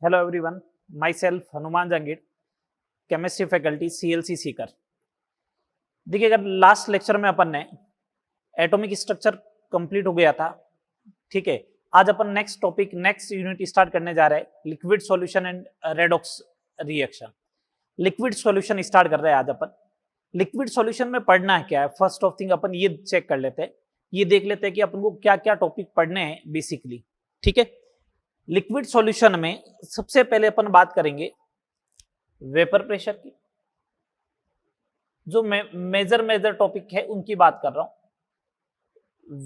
Hello everyone, my self Hanuman Jahangir, chemistry faculty CLC Sikar. देखिए, अगर last lecture में अपन ने एटॉमिक स्ट्रक्चर कंप्लीट हो गया था, ठीक है। आज अपन next topic, next unit start करने जा रहे हैं, liquid solution and redox reaction. Liquid solution start कर रहे हैं आज अपन। लिक्विड सॉल्यूशन में पढ़ना है क्या है, फर्स्ट ऑफ थिंग अपन ये चेक कर लेते हैं, ये देख लेते हैं कि अपन को क्या क्या टॉपिक पढ़ने हैं बेसिकली, ठीक है। लिक्विड सॉल्यूशन में सबसे पहले अपन बात करेंगे वेपर प्रेशर की। जो मेजर टॉपिक है उनकी बात कर रहा हूं,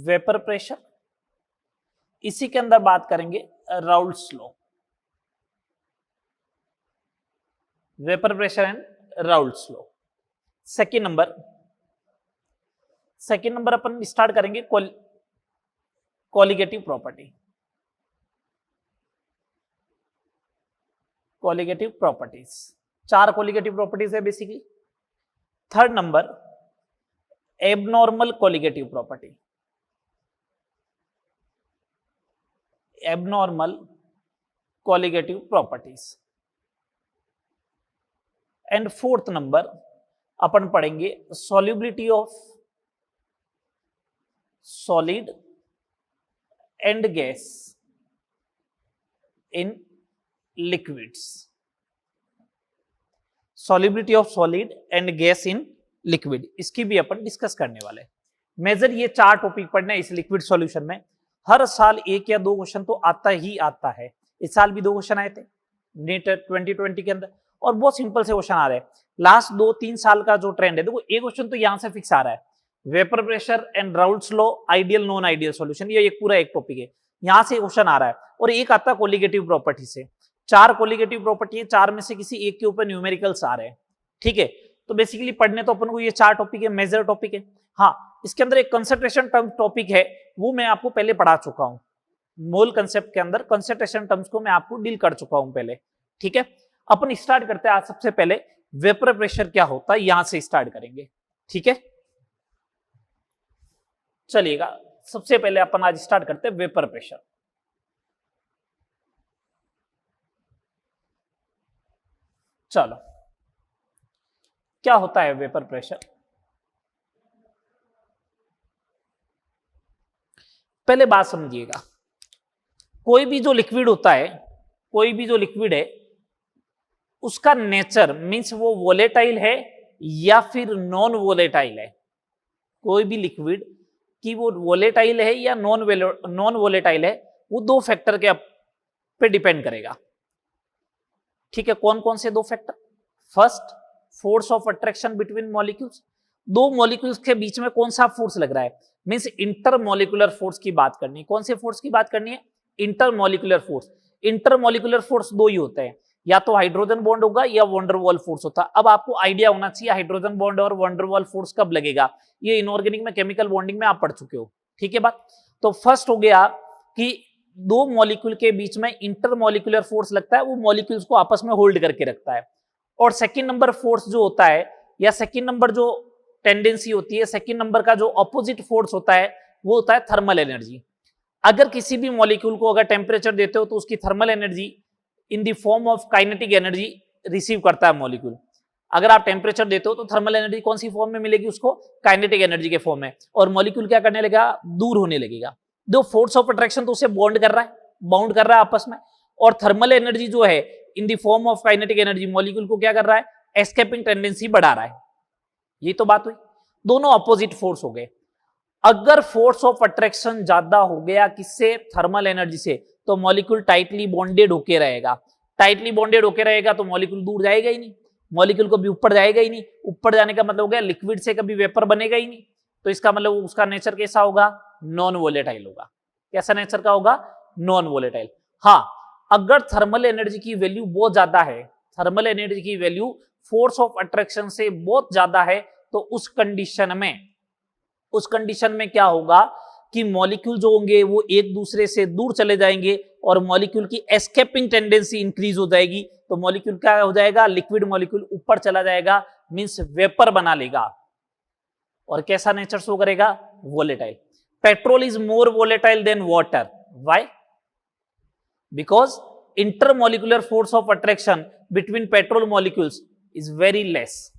वेपर प्रेशर। इसी के अंदर बात करेंगे Raoult's law, vapour pressure and Raoult's law. Second number अपन स्टार्ट करेंगे colligative property, colligative properties. 4 colligative properties है basically. Third number abnormal colligative property, abnormal colligative properties. And fourth number अपन पढ़ेंगे solubility of solid and gas in liquids, solubility of solid and gas in liquid, इसकी भी अपन discuss करने वाले। Major ये 4 topic पढ़ने इस लिक्विड सॉल्यूशन में। हर साल 1 या 2 क्वेश्चन तो आता ही आता है। इस साल भी 2 क्वेश्चन आए थे नीट 2020 के अंदर, और बहुत सिंपल से क्वेश्चन आ रहे हैं। लास्ट 2-3 साल का जो ट्रेंड है, देखो एक क्वेश्चन तो यहां से फिक्स आ रहा है, vapour pressure and Raoult's law, ideal non ideal solution, ये एक पूरा एक टॉपिक है, यहां से क्वेश्चन आ रहा है। और एक आता है कोलिगेटिव प्रॉपर्टी से। 4 कोलिगेटिव प्रॉपर्टी है, 4 में से किसी एक के ऊपर न्यूमेरिकल्स आ रहे हैं, ठीक है। तो बेसिकली पढ़ने तो अपन को ये 4 टॉपिक है, मेजर टॉपिक है। हाँ, इसके अंदर एक कंसंट्रेशन टर्म टॉपिक है, वो मैं आपको पहले पढ़ा चुका हूं। मोल कंसेप्ट के अंदर कंसंट्रेशन टर्म्स को मैं आपको डील कर चुका हूं पहले, ठीक है। अपन स्टार्ट करते हैं आज। सबसे पहले वेपर प्रेशर क्या होता है, यहां से स्टार्ट करेंगे, ठीक है। चलिएगा, सबसे पहले अपन आज स्टार्ट करते हैं वेपर प्रेशर। चलो, क्या होता है वेपर प्रेशर? पहले बात समझिएगा, कोई भी जो लिक्विड होता है, कोई भी जो लिक्विड है, उसका नेचर मींस वो वोलेटाइल है या फिर नॉन वोलेटाइल है। कोई भी लिक्विड की वो वोलेटाइल है या नॉन वोलेटाइल है, वो 2 फैक्टर के पे डिपेंड करेगा, ठीक है। कौन कौन से 2 factor? First, force of attraction between molecules. 2 molecules के बीच में कौन सा फोर्स लग रहा है, मींस इंटरमॉलिक्यूलर फोर्स की बात करनी है। कौन से फोर्स की बात करनी है? Intermolecular force. इंटरमॉलिक्यूलर फोर्स 2 ही होते हैं, या तो हाइड्रोजन बॉन्ड होगा या वंडरवॉल फोर्स होता है। अब आपको आइडिया होना चाहिए हाइड्रोजन बॉन्ड और वंडरवॉल फोर्स कब लगेगा। ये इनऑर्गेनिक में, केमिकल बॉन्डिंग में आप पढ़ चुके हो, ठीक है बात। तो फर्स्ट हो गया कि 2 मॉलिक्यूल के बीच में इंटरमॉलिक्यूलर फोर्स लगता है, वो मॉलिक्यूल्स को आपस में होल्ड करके रखता है। और सेकंड नंबर फोर्स जो होता है, या सेकंड नंबर जो टेंडेंसी होती है, सेकंड नंबर का जो ऑपोजिट फोर्स होता है, वो होता है थर्मल एनर्जी। अगर किसी भी मॉलिक्यूल को अगर टेम्परेचर देते हो तो उसकी thermal energy in the form of kinetic energy receive करता है मॉलिक्यूल। अगर आप टेम्परेचर देते हो तो थर्मल एनर्जी कौन सी फॉर्म में मिलेगी उसको? काइनेटिक एनर्जी के फॉर्म में। और मॉलिक्यूल क्या करने लगेगा? दूर होने लगेगा। दो फोर्स ऑफ अट्रैक्शन तो उसे बॉन्ड कर रहा है, बाउंड कर रहा है आपस में, और थर्मल एनर्जी जो है in the form of kinetic energy molecule को क्या कर रहा है? एस्केपिंग टेंडेंसी बढ़ा रहा है। ये तो बात हुई, दोनों अपोजिट फोर्स हो गए। अगर फोर्स ऑफ अट्रैक्शन ज्यादा हो गया किससे? थर्मल एनर्जी से, तो मॉलिक्यूल टाइटली बॉन्डेड होके रहेगा। टाइटली बॉन्डेड होके रहेगा तो मॉलिक्यूल दूर जाएगा ही नहीं, मॉलिक्यूल को भी ऊपर जाएगा ही नहीं। ऊपर जाने का मतलब हो गया लिक्विड से कभी वेपर बनेगा ही नहीं, तो इसका मतलब उसका नेचर कैसा होगा? नॉन वोलेटाइल होगा। कैसा नेचर का होगा? Non volatile. हाँ, अगर थर्मल एनर्जी की वैल्यू बहुत ज्यादा है, थर्मल एनर्जी की वैल्यू फोर्स ऑफ अट्रैक्शन से बहुत ज्यादा है, तो उस कंडीशन में क्या होगा कि मॉलिक्यूल जो होंगे वो एक दूसरे से दूर चले जाएंगे और मॉलिक्यूल की एस्केपिंग टेंडेंसी इंक्रीज हो जाएगी। तो मॉलिक्यूल क्या हो जाएगा? लिक्विड मॉलिक्यूल ऊपर चला जाएगा, मींस वेपर बना लेगा। और कैसा नेचर शो करेगा? Volatile. Petrol is more volatile than water. Why? Because intermolecular force of attraction between petrol molecules is very less.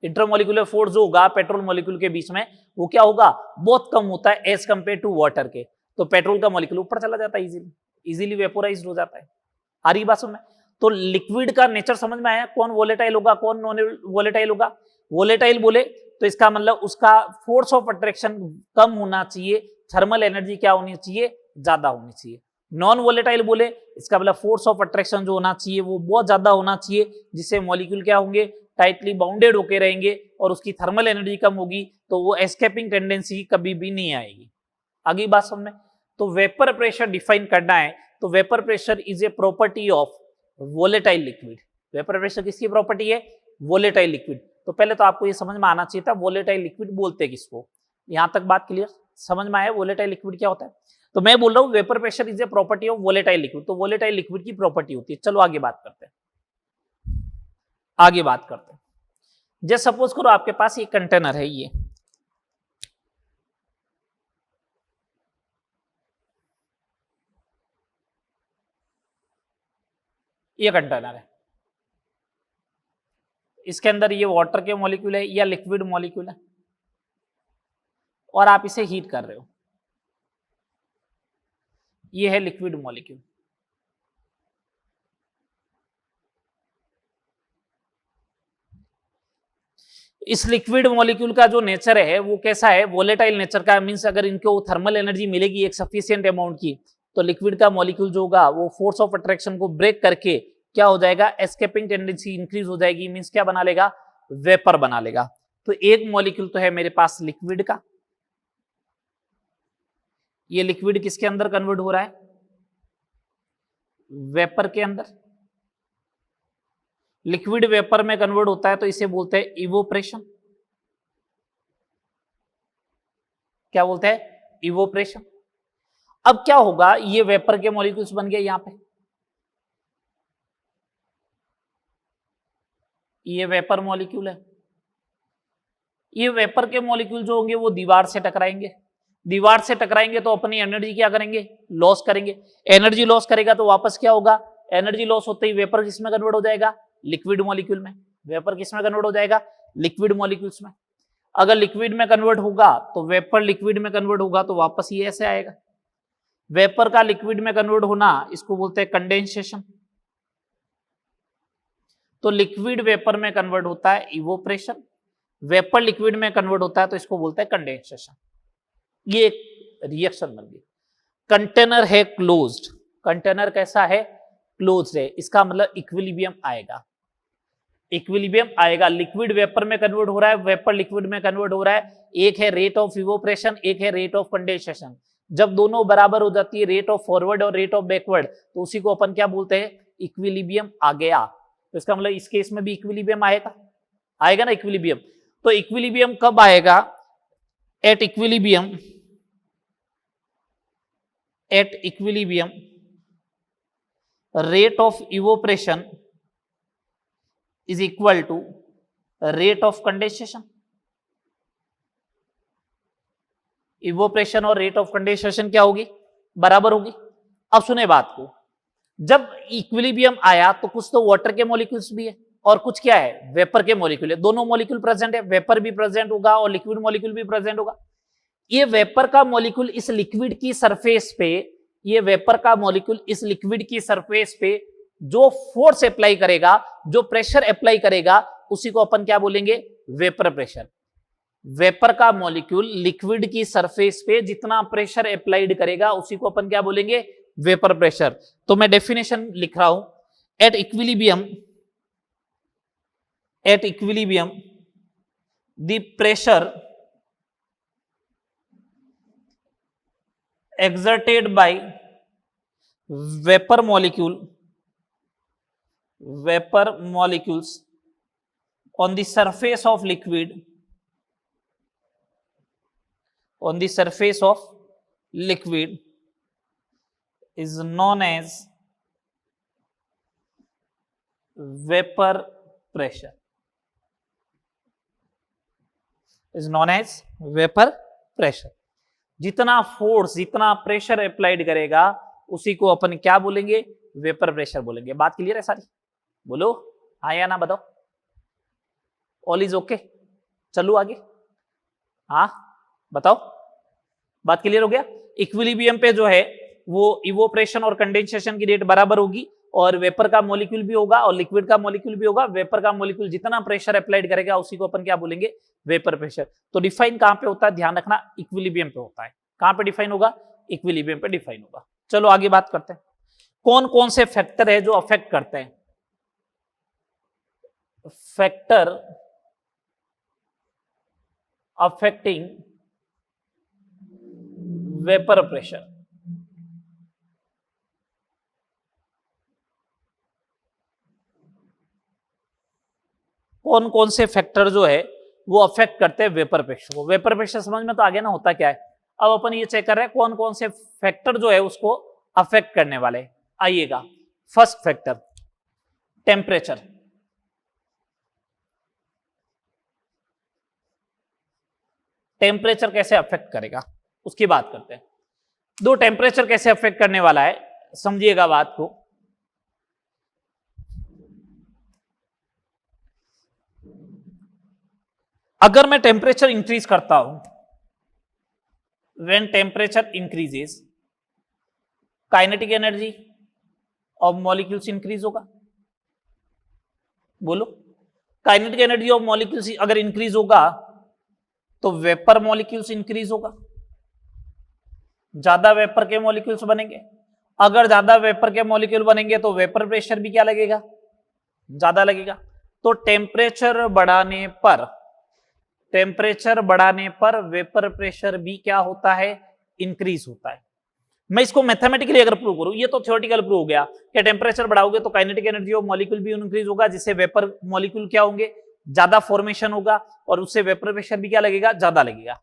Intermolecular force जो होगा पेट्रोल मॉलिक्यूल के बीच में वो क्या होगा, बहुत कम होता है एज कंपेयर टू वाटर के। तो पेट्रोल का मॉलिक्यूल ऊपर चला जाता है, इजीली वेपोराइज्ड हो जाता है। आ रही बात समझ में? तो लिक्विड का नेचर समझ में आया, कौन वोलेटाइल होगा कौन नॉन वोलेटाइल होगा। वोलेटाइल बोले तो इसका मतलब उसका फोर्स ऑफ अट्रैक्शन कम होना चाहिए, थर्मल एनर्जी क्या होनी चाहिए, ज्यादा होनी चाहिए। नॉन वोलेटाइल बोले इसका मतलब फोर्स ऑफ अट्रैक्शन जो होना चाहिए वो बहुत ज्यादा होना चाहिए, जिससे मॉलिक्यूल क्या होंगे, टाइटली बाउंडेड होके रहेंगे और उसकी थर्मल एनर्जी कम होगी, तो वो एस्केपिंग टेंडेंसी कभी भी नहीं आएगी। आगे बात समझ में? तो वेपर प्रेशर डिफाइन करना है तो vapour pressure is a property of volatile liquid. Vapour pressure किसकी प्रॉपर्टी है, वोलेटाइल लिक्विड। तो पहले तो आपको ये समझ में आना चाहिए था वोलेटाइल लिक्विड बोलते हैं किसको। यहां तक बात क्लियर समझ में आया वोलेटाइल लिक्विड क्या होता है। तो मैं बोल रहा हूं vapour pressure is a property of volatile liquid, तो वोलेटाइल लिक्विड की प्रॉपर्टी होती है। चलो आगे बात करते हैं, आगे बात करते हैं। जैसे सपोज करो आपके पास ये कंटेनर है, ये कंटेनर है, इसके अंदर ये वाटर के मॉलिक्यूल है या लिक्विड मॉलिक्यूल है और आप इसे हीट कर रहे हो, ये है लिक्विड मॉलिक्यूल। इस लिक्विड मॉलिक्यूल का जो नेचर है वो कैसा है, वोलेटाइल नेचर का। मींस अगर इनको थर्मल एनर्जी मिलेगी एक सफिशिएंट अमाउंट की, तो लिक्विड का मॉलिक्यूल जो होगा वो फोर्स ऑफ अट्रैक्शन को ब्रेक करके क्या हो जाएगा, एस्केपिंग टेंडेंसी इंक्रीज हो जाएगी। मींस क्या बना लेगा, वेपर बना लेगा। तो एक मॉलिक्यूल तो है मेरे पास लिक्विड का, ये लिक्विड किसके अंदर कन्वर्ट हो रहा है, वेपर के अंदर। लिक्विड वेपर में कन्वर्ट होता है तो इसे बोलते हैं इवोप्रेशन। क्या बोलते हैं, इवोप्रेशन। अब क्या होगा, ये वेपर के मॉलिक्यूल्स बन गए यहां पे, ये वेपर मॉलिक्यूल है। ये वेपर के मॉलिक्यूल जो होंगे वो दीवार से टकराएंगे, दीवार से टकराएंगे तो अपनी एनर्जी क्या करेंगे, लॉस करेंगे। एनर्जी लॉस करेगा तो वापस क्या होगा, एनर्जी लॉस होते ही वेपर किसमें कन्वर्ट हो जाएगा, लिक्विड मॉलिक्यूल में। वेपर किसमें कन्वर्ट हो जाएगा, लिक्विड मॉलिक्यूल्स में। अगर लिक्विड में कन्वर्ट होगा तो वेपर लिक्विड में कन्वर्ट होगा तो वापस ये ऐसे आएगा। वेपर का लिक्विड में कन्वर्ट होना इसको बोलते हैं कंडेंसेशन। तो लिक्विड वेपर में कन्वर्ट होता है इवोप्रेशन, वेपर लिक्विड में कन्वर्ट होता है तो इसको बोलते हैं कंडेंसेशन। ये एक रिएक्शन बन गई। कंटेनर है क्लोज्ड, कंटेनर कैसा है, क्लोज्ड है। इसका मतलब इक्विलिब्रियम आएगा, इक्विलिब्रियम आएगा। लिक्विड वेपर में कन्वर्ट हो रहा है, वेपर लिक्विड में कन्वर्ट हो रहा है। एक है रेट ऑफ इवोप्रेशन, एक है रेट ऑफ कंडेंसेशन। जब दोनों बराबर हो जाती है, रेट ऑफ फॉरवर्ड और रेट ऑफ बैकवर्ड, तो उसी को अपन क्या बोलते हैं, इक्विलिब्रियम आ गया। तो इसका मतलब इस केस में भी इक्विलिब्रियम आएगा, आएगा ना इक्विलिब्रियम। तो इक्विलिब्रियम कब आएगा, at equilibrium, at equilibrium rate of evaporation is equal to rate of condensation। इवोप्रेशन और रेट ऑफ कंडेंसेशन क्या होगी, बराबर होगी। अब सुने बात को, जब इक्विलिब्रियम आया तो कुछ तो वाटर के मॉलिक्यूल्स भी है और कुछ क्या है, वेपर के मॉलिक्यूल है। दोनों मॉलिक्यूल प्रेजेंट है, वेपर भी प्रेजेंट होगा और लिक्विड मॉलिक्यूल भी प्रेजेंट होगा। ये वेपर का मॉलिक्यूल इस लिक्विड की सरफेस पे, ये वेपर का मॉलिक्यूल इस लिक्विड की सरफेस पे जो फोर्स अप्लाई करेगा, जो प्रेशर अप्लाई करेगा, उसी को अपन क्या बोलेंगे, वेपर प्रेशर। वेपर का मॉलिक्यूल लिक्विड की सरफेस पे जितना प्रेशर अप्लाइड करेगा उसी को अपन क्या बोलेंगे, वेपर प्रेशर। तो मैं डेफिनेशन लिख रहा हूं, at equilibrium, at equilibrium the pressure exerted by vapor molecules on the surface of liquid, on the surface of liquid is known as vapor pressure, is known as vapor pressure। जितना force, जितना pressure applied करेगा उसी को अपन क्या बोलेंगे, vapour pressure बोलेंगे। बात clear है सारी? बोलो हाँ या ना बताओ। All is okay? चलो आगे। हाँ बताओ, बात क्लियर हो गया? इक्विलिब्रियम पे जो है वो इवोपरेशन और कंडेंसेशन की रेट बराबर होगी, और वेपर का मॉलिक्यूल भी होगा और लिक्विड का मॉलिक्यूल भी होगा। वेपर का मॉलिक्यूल जितना प्रेशर अप्लाइड करेगा उसी को अपन क्या बोलेंगे? Vapour pressure. तो डिफाइन कहां पे होता है? ध्यान रखना, इक्विलिब्रियम पे होता है। कहां पे डिफाइन होगा? इक्विलिब्रियम पे डिफाइन होगा। चलो आगे बात करते हैं, कौन कौन से फैक्टर है जो अफेक्ट करते हैं? Factor affecting vapour pressure. कौन कौन से फैक्टर जो है वो अफेक्ट करते हैं वेपर प्रेशर को? वेपर प्रेशर समझ में तो आ गया ना होता क्या है। अब अपन ये चेक कर रहे हैं कौन कौन से फैक्टर जो है उसको अफेक्ट करने वाले। आइएगा, फर्स्ट फैक्टर टेम्परेचर। टेम्परेचर कैसे अफेक्ट करेगा उसकी बात करते हैं। दो टेम्परेचर कैसे अफेक्ट करने वाला है, समझिएगा बात को। अगर मैं टेम्परेचर इंक्रीज करता हूं, when temperature increases, kinetic energy of molecules increase होगा। बोलो, काइनेटिक एनर्जी ऑफ मॉलिक्यूल्स अगर इंक्रीज होगा तो वेपर मॉलिक्यूल्स इंक्रीज होगा, ज्यादा वेपर के मॉलिक्यूल्स बनेंगे। अगर ज्यादा वेपर के मॉलिक्यूल बनेंगे तो वेपर प्रेशर भी क्या लगेगा? ज्यादा लगेगा। तो टेम्परेचर बढ़ाने पर वेपर प्रेशर भी क्या होता है? इंक्रीज होता है। मैं इसको मैथमेटिकली अगर प्रूव करूं, ये तो थ्योरेटिकल प्रूव हो गया कि टेम्परेचर बढ़ाओगे तो काइनेटिक एनर्जी ऑफ मॉलिक्यूल भी इंक्रीज होगा, जिससे वेपर मॉलिक्यूल क्या होंगे? ज्यादा फॉर्मेशन होगा, और उससे वेपर प्रेशर भी क्या लगेगा? ज्यादा लगेगा।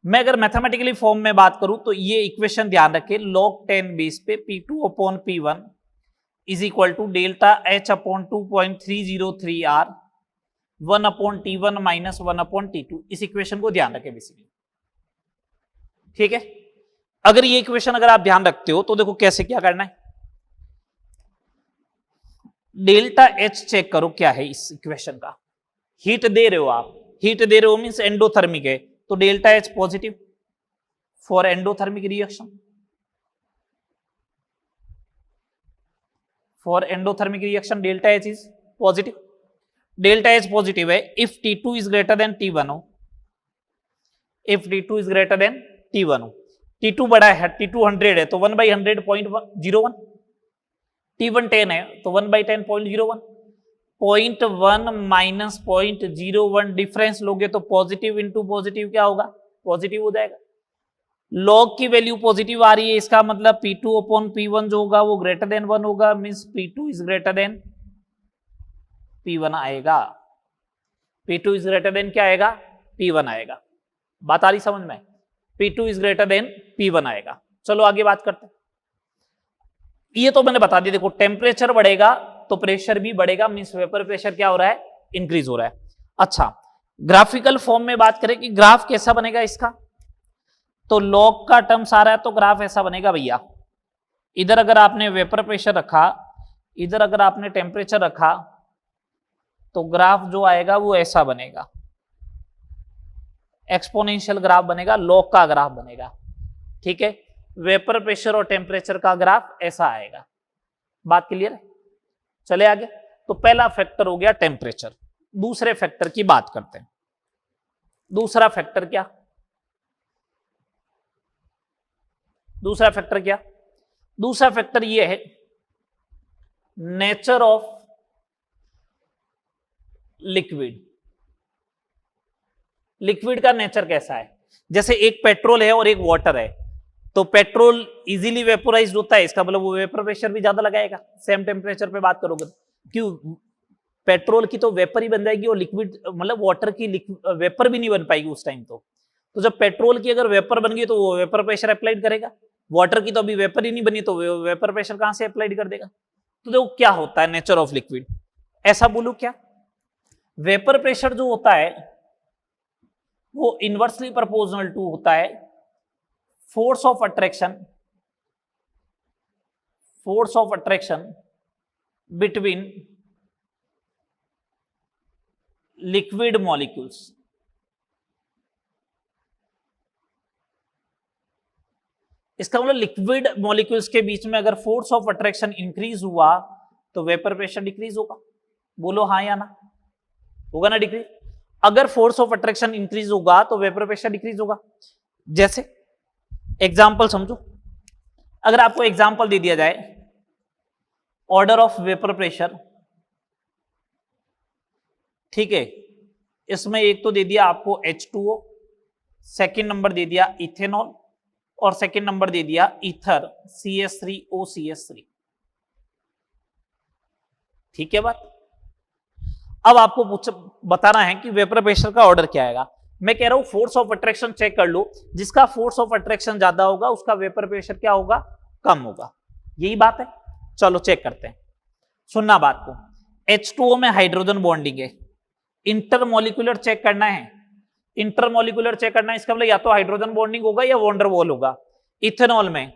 मैं अगर मैथमेटिकली फॉर्म में बात करूं तो ये इक्वेशन ध्यान रखें, log 10 बेस पे P2 upon P1 is equal to delta H upon 2.303 R 1 upon T1 minus 1 upon T2। इस इक्वेशन को ध्यान रखें बेसिकली, ठीक है। अगर ये इक्वेशन अगर आप ध्यान रखते हो तो देखो कैसे क्या करना है। डेल्टा H चेक करो क्या है इस इक्वेशन का। हीट दे रहे हो आप, हीट दे रहे हो मींस एंडोथर्मिक है, तो delta H positive for endothermic reaction. For endothermic reaction delta H is positive. Delta H positive है if T2 is greater than T1 हो, if T2 is greater than T1 हो। T2 बड़ा है, T2 100 है तो 1/100.01, T1 10 है तो 1/10.01, 0.1 minus 0.01 difference लोगे तो पॉजिटिव इंटू पॉजिटिव क्या होगा? पॉजिटिव हो जाएगा। लॉग की वैल्यू पॉजिटिव आ रही है, इसका मतलब P2 अपॉन P1 जो होगा वो ग्रेटर देन 1 होगा, means P2 is greater then P1 आएगा। P2 इज ग्रेटर देन क्या आएगा? P1 आएगा। बात आ रही समझ में? P2 is greater then P1 आएगा। चलो आगे बात करते हैं। ये तो मैंने बता दिया, देखो टेम्परेचर बढ़ेगा तो प्रेशर भी बढ़ेगा, मींस वेपर प्रेशर क्या हो रहा है? इंक्रीज हो रहा है। अच्छा, ग्राफिकल फॉर्म में बात करें कि ग्राफ कैसा बनेगा इसका, तो लॉग का टर्म्स आ रहा है तो ग्राफ ऐसा बनेगा भैया। इधर अगर आपने वेपर प्रेशर रखा, इधर अगर आपने टेम्परेचर रखा, तो ग्राफ जो आएगा वो ऐसा बनेगा, एक्सपोनेंशियल ग्राफ बनेगा, लॉग का ग्राफ बनेगा, ठीक है। वेपर प्रेशर और टेम्परेचर का ग्राफ ऐसा आएगा। बात क्लियर है? चले आगे। तो पहला फैक्टर हो गया टेम्परेचर। दूसरे फैक्टर की बात करते हैं। दूसरा फैक्टर क्या? दूसरा फैक्टर क्या? दूसरा फैक्टर ये है नेचर ऑफ लिक्विड। लिक्विड का नेचर कैसा है? जैसे एक पेट्रोल है और एक वाटर है, तो पेट्रोल इजीली वेपोराइज्ड होता है, इसका मतलब वो वेपर प्रेशर भी ज्यादा लगाएगा। सेम टेम्परेचर पे बात करोगे, क्यों? पेट्रोल की तो वेपर ही बन जाएगी और लिक्विड मतलब वाटर की वेपर भी नहीं बन पाएगी उस टाइम। तो जब पेट्रोल की अगर वेपर बन गई तो वो वेपर प्रेशर अप्लाइड करेगा, वाटर की तो अभी वेपर ही नहीं बनी तो वेपर प्रेशर कहां से अप्लाइड कर देगा। तो देखो क्या होता है नेचर ऑफ लिक्विड, ऐसा बोलूं क्या? वेपर प्रेशर जो होता है वो इनवर्सली प्रोपोर्शनल टू होता है force of attraction force of attraction between liquid molecules. इसका मतलब लिक्विड मॉलिक्यूल्स के बीच में अगर फोर्स ऑफ अट्रैक्शन इंक्रीज हुआ तो वेपर प्रेशर डिक्रीज होगा। बोलो हाँ या ना, होगा ना डिक्रीज। अगर फोर्स ऑफ अट्रैक्शन इंक्रीज होगा तो वेपर प्रेशर डिक्रीज होगा। जैसे एग्जांपल समझो, अगर आपको एग्जांपल दे दिया जाए ऑर्डर ऑफ वेपर प्रेशर, ठीक है, इसमें एक तो दे दिया आपको H2O, सेकंड नंबर दे दिया इथेनॉल और सेकंड नंबर दे दिया ईथर CH3OCH3। ठीक है बात। अब आपको बताना है कि वेपर प्रेशर का ऑर्डर क्या आएगा। मैं कह रहा हूं फोर्स ऑफ अट्रैक्शन चेक कर लो, जिसका फोर्स ऑफ अट्रैक्शन ज्यादा होगा उसका वेपर प्रेशर क्या होगा, कम होगा। यही बात है। चलो चेक करते हैं, सुनना बात को। H2O में हाइड्रोजन बॉन्डिंग है, इंटरमोलिकुलर चेक करना है। इंटरमोलिकुलर चेक करना है, इसका मतलब या तो हाइड्रोजन बॉन्डिंग होगा या वॉन्डर वॉल होगा। इथेनॉल में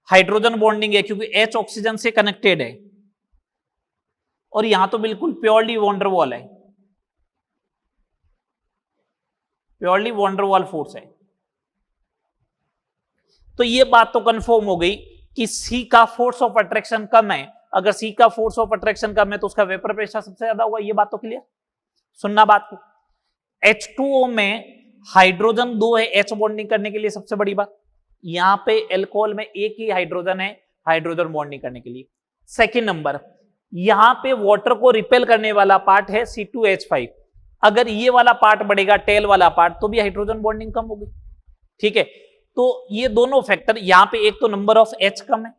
हाइड्रोजन बॉन्डिंग है क्योंकि H ऑक्सीजन से कनेक्टेड है, और यहां तो बिल्कुल प्योरली वॉन्डर वॉल है, प्योरली वॉन्डर वॉल फोर्स है। तो ये बात तो कंफर्म हो गई कि C का फोर्स ऑफ अट्रैक्शन कम है। अगर C का फोर्स ऑफ अट्रैक्शन कम है तो उसका वेपर प्रेशर सबसे ज्यादा होगा। ये बात तो क्लियर। सुनना बात को, H2O में हाइड्रोजन 2 है H बॉन्डिंग करने के लिए, सबसे बड़ी बात। यहां पे एल्कोहल में एक ही हाइड्रोजन है हाइड्रोजन बॉन्डिंग करने के लिए। सेकेंड नंबर, यहां पे वाटर को रिपेल करने वाला पार्ट है C2H5। अगर ये वाला पार्ट बढ़ेगा, टेल वाला पार्ट, तो भी हाइड्रोजन बॉन्डिंग कम होगी। ठीक है, तो ये दोनों फैक्टर, यहां पे एक तो नंबर ऑफ H कम है,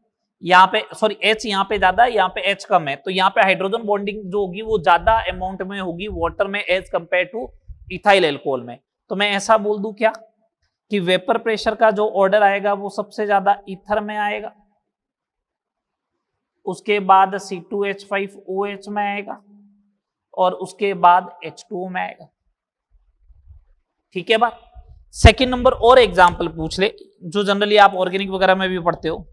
यहाँ पे सॉरी H यहाँ पे ज्यादा है, यहाँ पे H कम है, तो यहाँ पे हाइड्रोजन बॉन्डिंग जो होगी वो ज्यादा अमाउंट में होगी वाटर में as compare to ethyl alcohol में। तो मैं ऐसा बोल दूं क्या कि वेपर प्रेशर का जो ऑर्डर आएगा वो सबसे ज्यादा ईथर में आएगा, उसके बाद C2H5OH में आएगा, और उसके बाद H2O में आएगा। ठीक है बात। सेकंड नंबर और एग्जांपल पूछ ले, जो जनरली आप ऑर्गेनिक वगैरह में भी पढ़ते हो।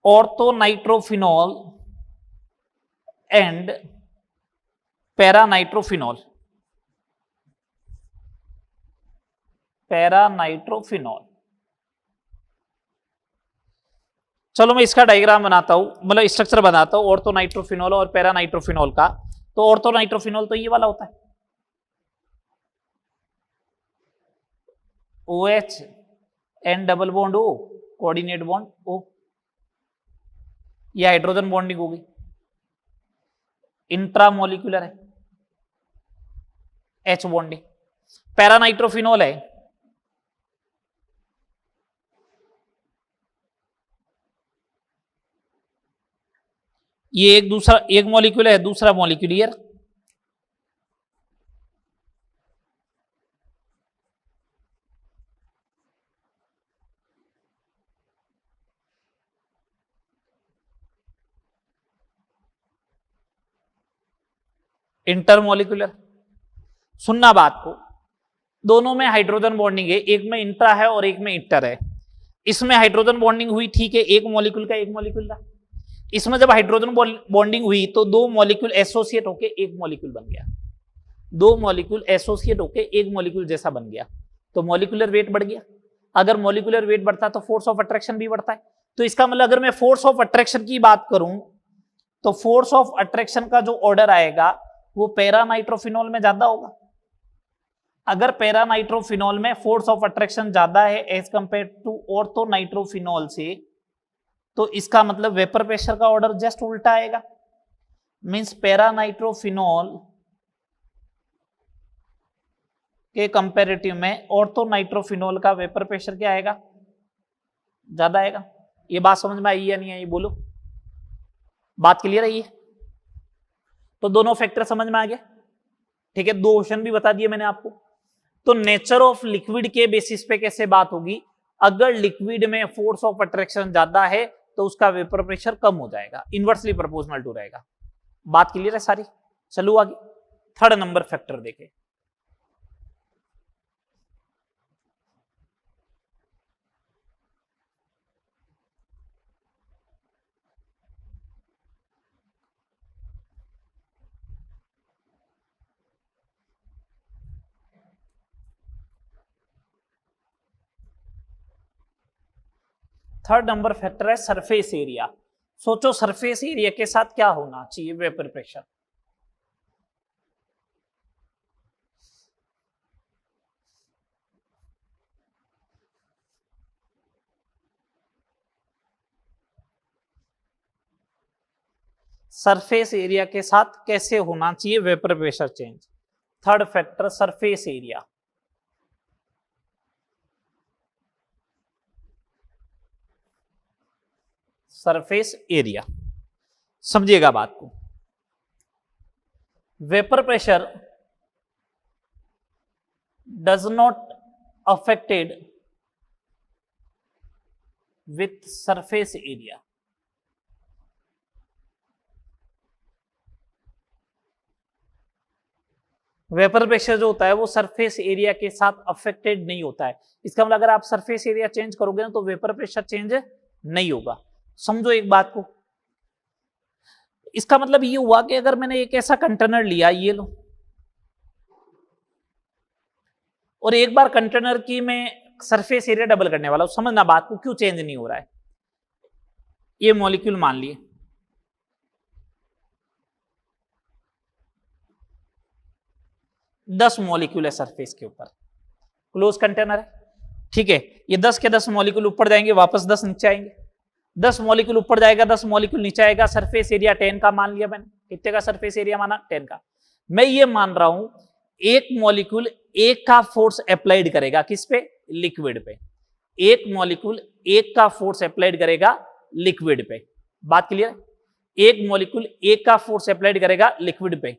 Orthonitrophenol and paranitrophenol. पैरानाइट्रोफिनॉल, चलो मैं इसका डायग्राम बनाता हूं, मतलब स्ट्रक्चर बनाता हूं ऑर्थोनाइट्रोफिनॉल और पैरानाइट्रोफिनॉल का। तो ऑर्थोनाइट्रोफिनॉल तो ये वाला होता है, OH N double bond O, coordinate bond O, ये हाइड्रोजन बॉन्डिंग होगी, इंट्रामोलिकुलर है H बॉन्डिंग। पैरानाइट्रोफिनॉल है, ये एक दूसरा एक मॉलिक्यूल है, दूसरा मॉलिक्यूल ईयर। इंटरमोलिकुलर। सुनना बात को, दोनों में हाइड्रोजन बॉन्डिंग है, एक में इंट्रा है और एक में इंटर है। इसमें हाइड्रोजन बॉन्डिंग हुई, ठीक है, एक मॉलिक्यूल का एक मॉलिक्यूल था। इसमें जब हाइड्रोजन बॉन्डिंग हुई तो दो मॉलिक्यूल एसोसिएट होके एक मॉलिक्यूल बन गया, दो मॉलिक्यूल एसोसिएट होके एक मॉलिक्यूल जैसा बन गया, तो मॉलिक्यूलर वेट बढ़ गया। अगर मॉलिक्यूलर वेट बढ़ता है तो फोर्स ऑफ अट्रैक्शन भी बढ़ता है। तो इसका मतलब अगर मैं फोर्स ऑफ अट्रैक्शन की बात करूं तो फोर्स ऑफ अट्रैक्शन का जो ऑर्डर आएगा वो पैरानाइट्रोफिनॉल में ज्यादा होगा। अगर पैरानाइट्रोफिनॉल में फोर्स ऑफ अट्रैक्शन ज्यादा है एज कंपेयर टू ऑर्थोनाइट्रोफिनॉल से, तो इसका मतलब वेपर प्रेशर का ऑर्डर जस्ट उल्टा आएगा। मींस पैरानाइट्रोफिनॉल के कंपैरेटिव में ऑर्थोनाइट्रोफिनॉल का वेपर प्रेशर क्या आएगा, ज्यादा आएगा। ये बात समझ में आई या नहीं आई, बोलो। बात क्लियर है ये? तो दोनों फैक्टर समझ में आ गया। ठीक है, दो ऑप्शन भी बता दिए मैंने आपको। तो नेचर ऑफ लिक्विड के बेसिस पे कैसे बात होगी, अगर लिक्विड में फोर्स ऑफ अट्रैक्शन ज्यादा है तो उसका वेपर प्रेशर कम हो जाएगा, इनवर्सली प्रोपोर्शनल टू रहेगा। बात क्लियर है सारी? चलो आगे थर्ड नंबर फैक्टर देखें। थर्ड नंबर फैक्टर है सरफेस एरिया। सोचो सरफेस एरिया के साथ क्या होना चाहिए, वेपर प्रेशर। सरफेस एरिया के साथ कैसे होना चाहिए vapour pressure change. Third factor surface area. Surface area, समझिएगा बात को। Vapour pressure does not affected with surface area. Vapour pressure जो होता है वो सरफेस एरिया के साथ अफेक्टेड नहीं होता है। इसका मतलब अगर आप सरफेस एरिया चेंज करोगे ना तो वेपर प्रेशर चेंज नहीं होगा। समझो एक बात को, इसका मतलब ये हुआ कि अगर मैंने एक ऐसा कंटेनर लिया, ये लो, और एक बार कंटेनर की मैं सरफेस एरिया डबल करने वाला हूं, समझना बात को क्यों चेंज नहीं हो रहा है। ये मॉलिक्यूल मान लिए, दस मॉलिक्यूल है सरफेस के ऊपर, क्लोज कंटेनर है, ठीक है। ये 10 के 10 मॉलिक्यूल ऊपर जाएंगे, वापस 10 नीचे आएंगे, 10 मॉलिक्यूल ऊपर जाएगा, 10 मॉलिक्यूल नीचे आएगा। सरफेस एरिया 10 का मान लिया मैंने। कितने का सरफेस एरिया माना? 10 का। मैं ये मान रहा हूं एक मॉलिक्यूल एक का फोर्स अप्लाइड करेगा, किस पे? लिक्विड पे। एक मॉलिक्यूल एक का फोर्स अप्लाइड करेगा लिक्विड पे। बात क्लियर? एक मॉलिक्यूल एक का फोर्स अप्लाइड करेगा लिक्विड पे।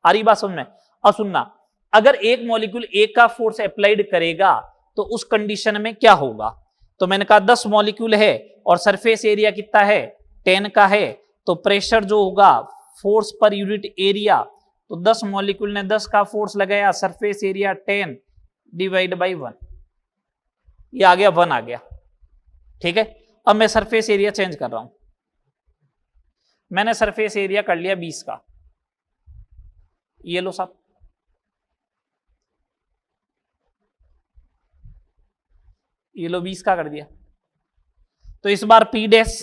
आ रही बात समझ में? और सुनना, अगर एक मॉलिक्यूल एक का फोर्स अप्लाइड करेगा तो उस कंडीशन में क्या होगा? तो मैंने कहा 10 मॉलिक्यूल है और सरफेस एरिया कितना है? 10 का है, तो प्रेशर जो होगा फोर्स पर यूनिट एरिया, तो 10 मॉलिक्यूल ने 10 का फोर्स लगाया, सरफेस एरिया 10 डिवाइड बाई 1, ये आ गया 1 आ गया, ठीक है। अब मैं सरफेस एरिया चेंज कर रहा हूं, मैंने सरफेस एरिया कर लिया 20 का, ये लो साहब, ये लो 20 का कर दिया। तो इस बार पी डैश,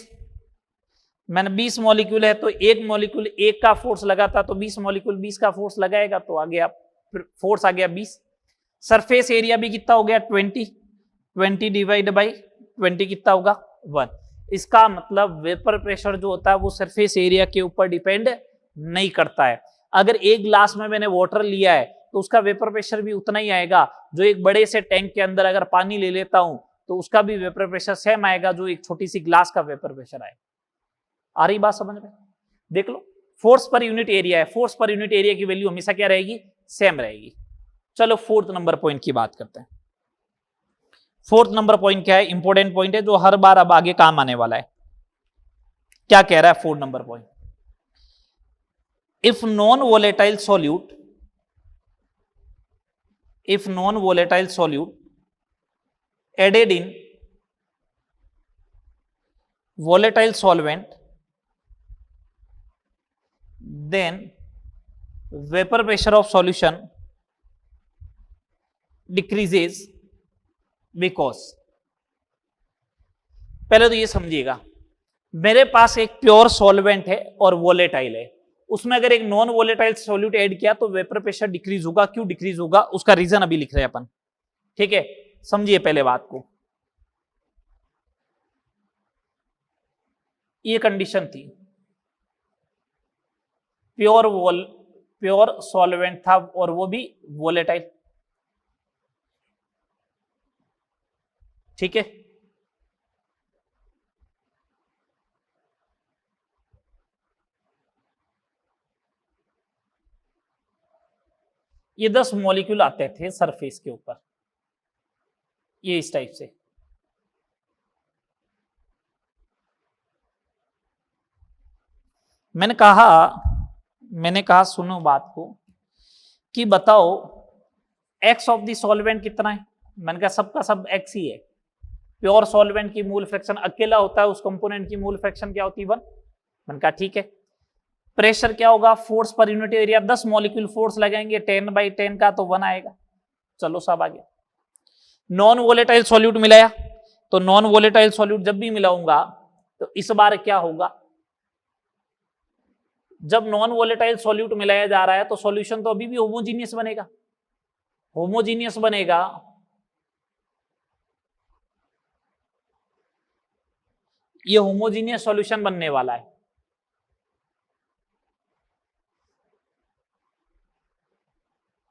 मैंने 20 मॉलिक्यूल है तो एक मॉलिक्यूल एक का फोर्स लगाता तो 20 मॉलिक्यूल 20 का फोर्स लगाएगा, तो आ गया फोर्स आ गया 20। सरफेस एरिया भी कितना हो गया? 20 डिवाइड बाई 20 कितना होगा? 1। इसका मतलब वेपर प्रेशर जो होता है वो सरफेस एरिया के ऊपर डिपेंड नहीं करता है। अगर एक ग्लास में मैंने वाटर लिया है तो उसका वेपर प्रेशर भी उतना ही आएगा जो एक बड़े से टैंक के अंदर अगर पानी ले लेता हूं तो उसका भी वेपर प्रेशर सेम आएगा जो एक छोटी सी ग्लास का वेपर प्रेशर आएगा। आ रही बात समझ में? देख लो, फोर्स पर यूनिट एरिया है, फोर्स पर यूनिट एरिया की वैल्यू हमेशा क्या रहेगी? सेम रहेगी। चलो फोर्थ नंबर पॉइंट की बात करते हैं। फोर्थ नंबर पॉइंट क्या है? इंपॉर्टेंट पॉइंट है जो हर बार अब आगे काम आने वाला है। क्या कह रहा है fourth number point? If non volatile solute, if non-volatile solute added in volatile solvent, then vapor pressure of solution decreases because, पहले तो ये समझिएगा, मेरे पास एक प्योर सॉल्वेंट है और वोलेटाइल है, उसमें अगर एक नॉन वोलेटाइल सॉल्यूट ऐड किया तो वेपर प्रेशर डिक्रीज होगा। क्यों डिक्रीज होगा? उसका रीजन अभी लिख रहे हैं अपन, ठीक है। समझिए पहले बात को, ये कंडीशन थी, प्योर सॉल्वेंट था और वो भी वोलेटाइल, ठीक है। ये 10 मॉलिक्यूल आते थे सरफेस के ऊपर, ये इस टाइप से, मैंने कहा सुनो बात को कि बताओ एक्स ऑफ द सॉल्वेंट कितना है? मैंने कहा सबका सब एक्स ही है। प्योर सॉल्वेंट की मूल फ्रैक्शन अकेला होता है, उस कंपोनेंट की मूल फ्रैक्शन क्या होती है? 1। मैंने कहा ठीक है। प्रेशर क्या होगा? Force per unit area, 10 molecule force लगाएंगे 10/10 का, तो 1 आएगा। चलो सब आ गया। नॉन वोलेटाइल सॉल्यूट मिलाया तो नॉन वोलेटाइल सॉल्यूट जब भी मिलाऊंगा तो इस बार क्या होगा, जब नॉन वोलेटाइल सॉल्यूट मिलाया जा रहा है तो सॉल्यूशन तो अभी भी होमोजीनियस बनेगा, होमोजीनियस बनेगा। ये होमोजीनियस सॉल्यूशन बनने वाला है।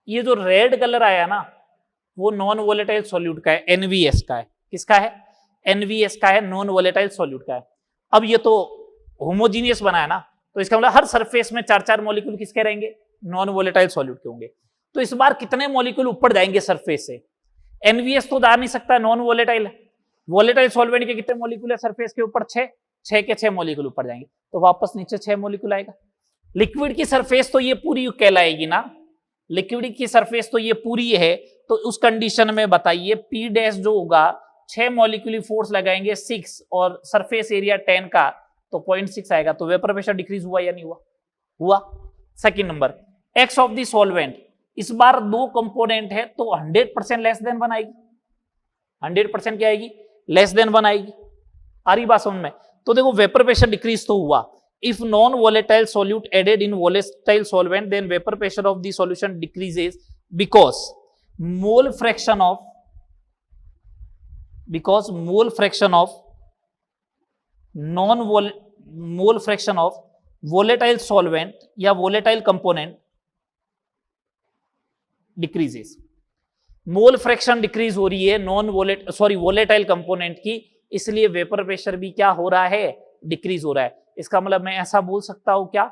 ये जो रेड कलर आया ना वो नॉन वोलेटाइल सॉल्यूट का है, एनवीएस का है। किसका है? एनवीएस का है, नॉन वोलेटाइल सॉल्यूट का है। अब ये तो होमोजीनियस बना है ना, तो इसका मतलब हर सरफेस में 4-4 मॉलिक्यूल किसके रहेंगे? नॉन वोलेटाइल सॉल्यूट के होंगे। तो इस बार कितने मॉलिक्यूल ऊपर जाएंगे सरफेस से? एनवीएस तो जा नहीं सकता, नॉन वोलेटाइल है। वोलेटाइल सॉल्वेंट के कितने मॉलिक्यूल है सरफेस के ऊपर? 6 के 6 मॉलिक्यूल ऊपर जाएंगे, तो वापस नीचे 6 मॉलिक्यूल आएगा। लिक्विड की सरफेस तो ये पूरी कहलाएगी ना, लिक्विड की सरफेस तो ये पूरी है, तो उस कंडीशन में बताइए पी डैश जो होगा 6 मॉलिक्यूलर फोर्स लगाएंगे 6 और सरफेस एरिया 10 का, तो 0.6 आएगा। तो वेपर प्रेशर डिक्रीज हुआ या नहीं हुआ? हुआ। Second number, x of the solvent, इस बार 2 कंपोनेंट है तो 100% लेस देन बनाएगी, 100% क्या आएगी? लेस देन बनाएगी। आ रही बात समझ में? तो देखो वेपर प्रेशर डिक्रीज तो हुआ। If non-volatile solute added in volatile solvent, then vapor pressure of the solution decreases because mole fraction of mole fraction of volatile solvent या volatile component decreases. Mole fraction decrease हो रही है volatile component की, इसलिए vapour pressure भी क्या हो रहा है? डिक्रीज हो रहा है। इसका मतलब मैं ऐसा बोल सकता हूं क्या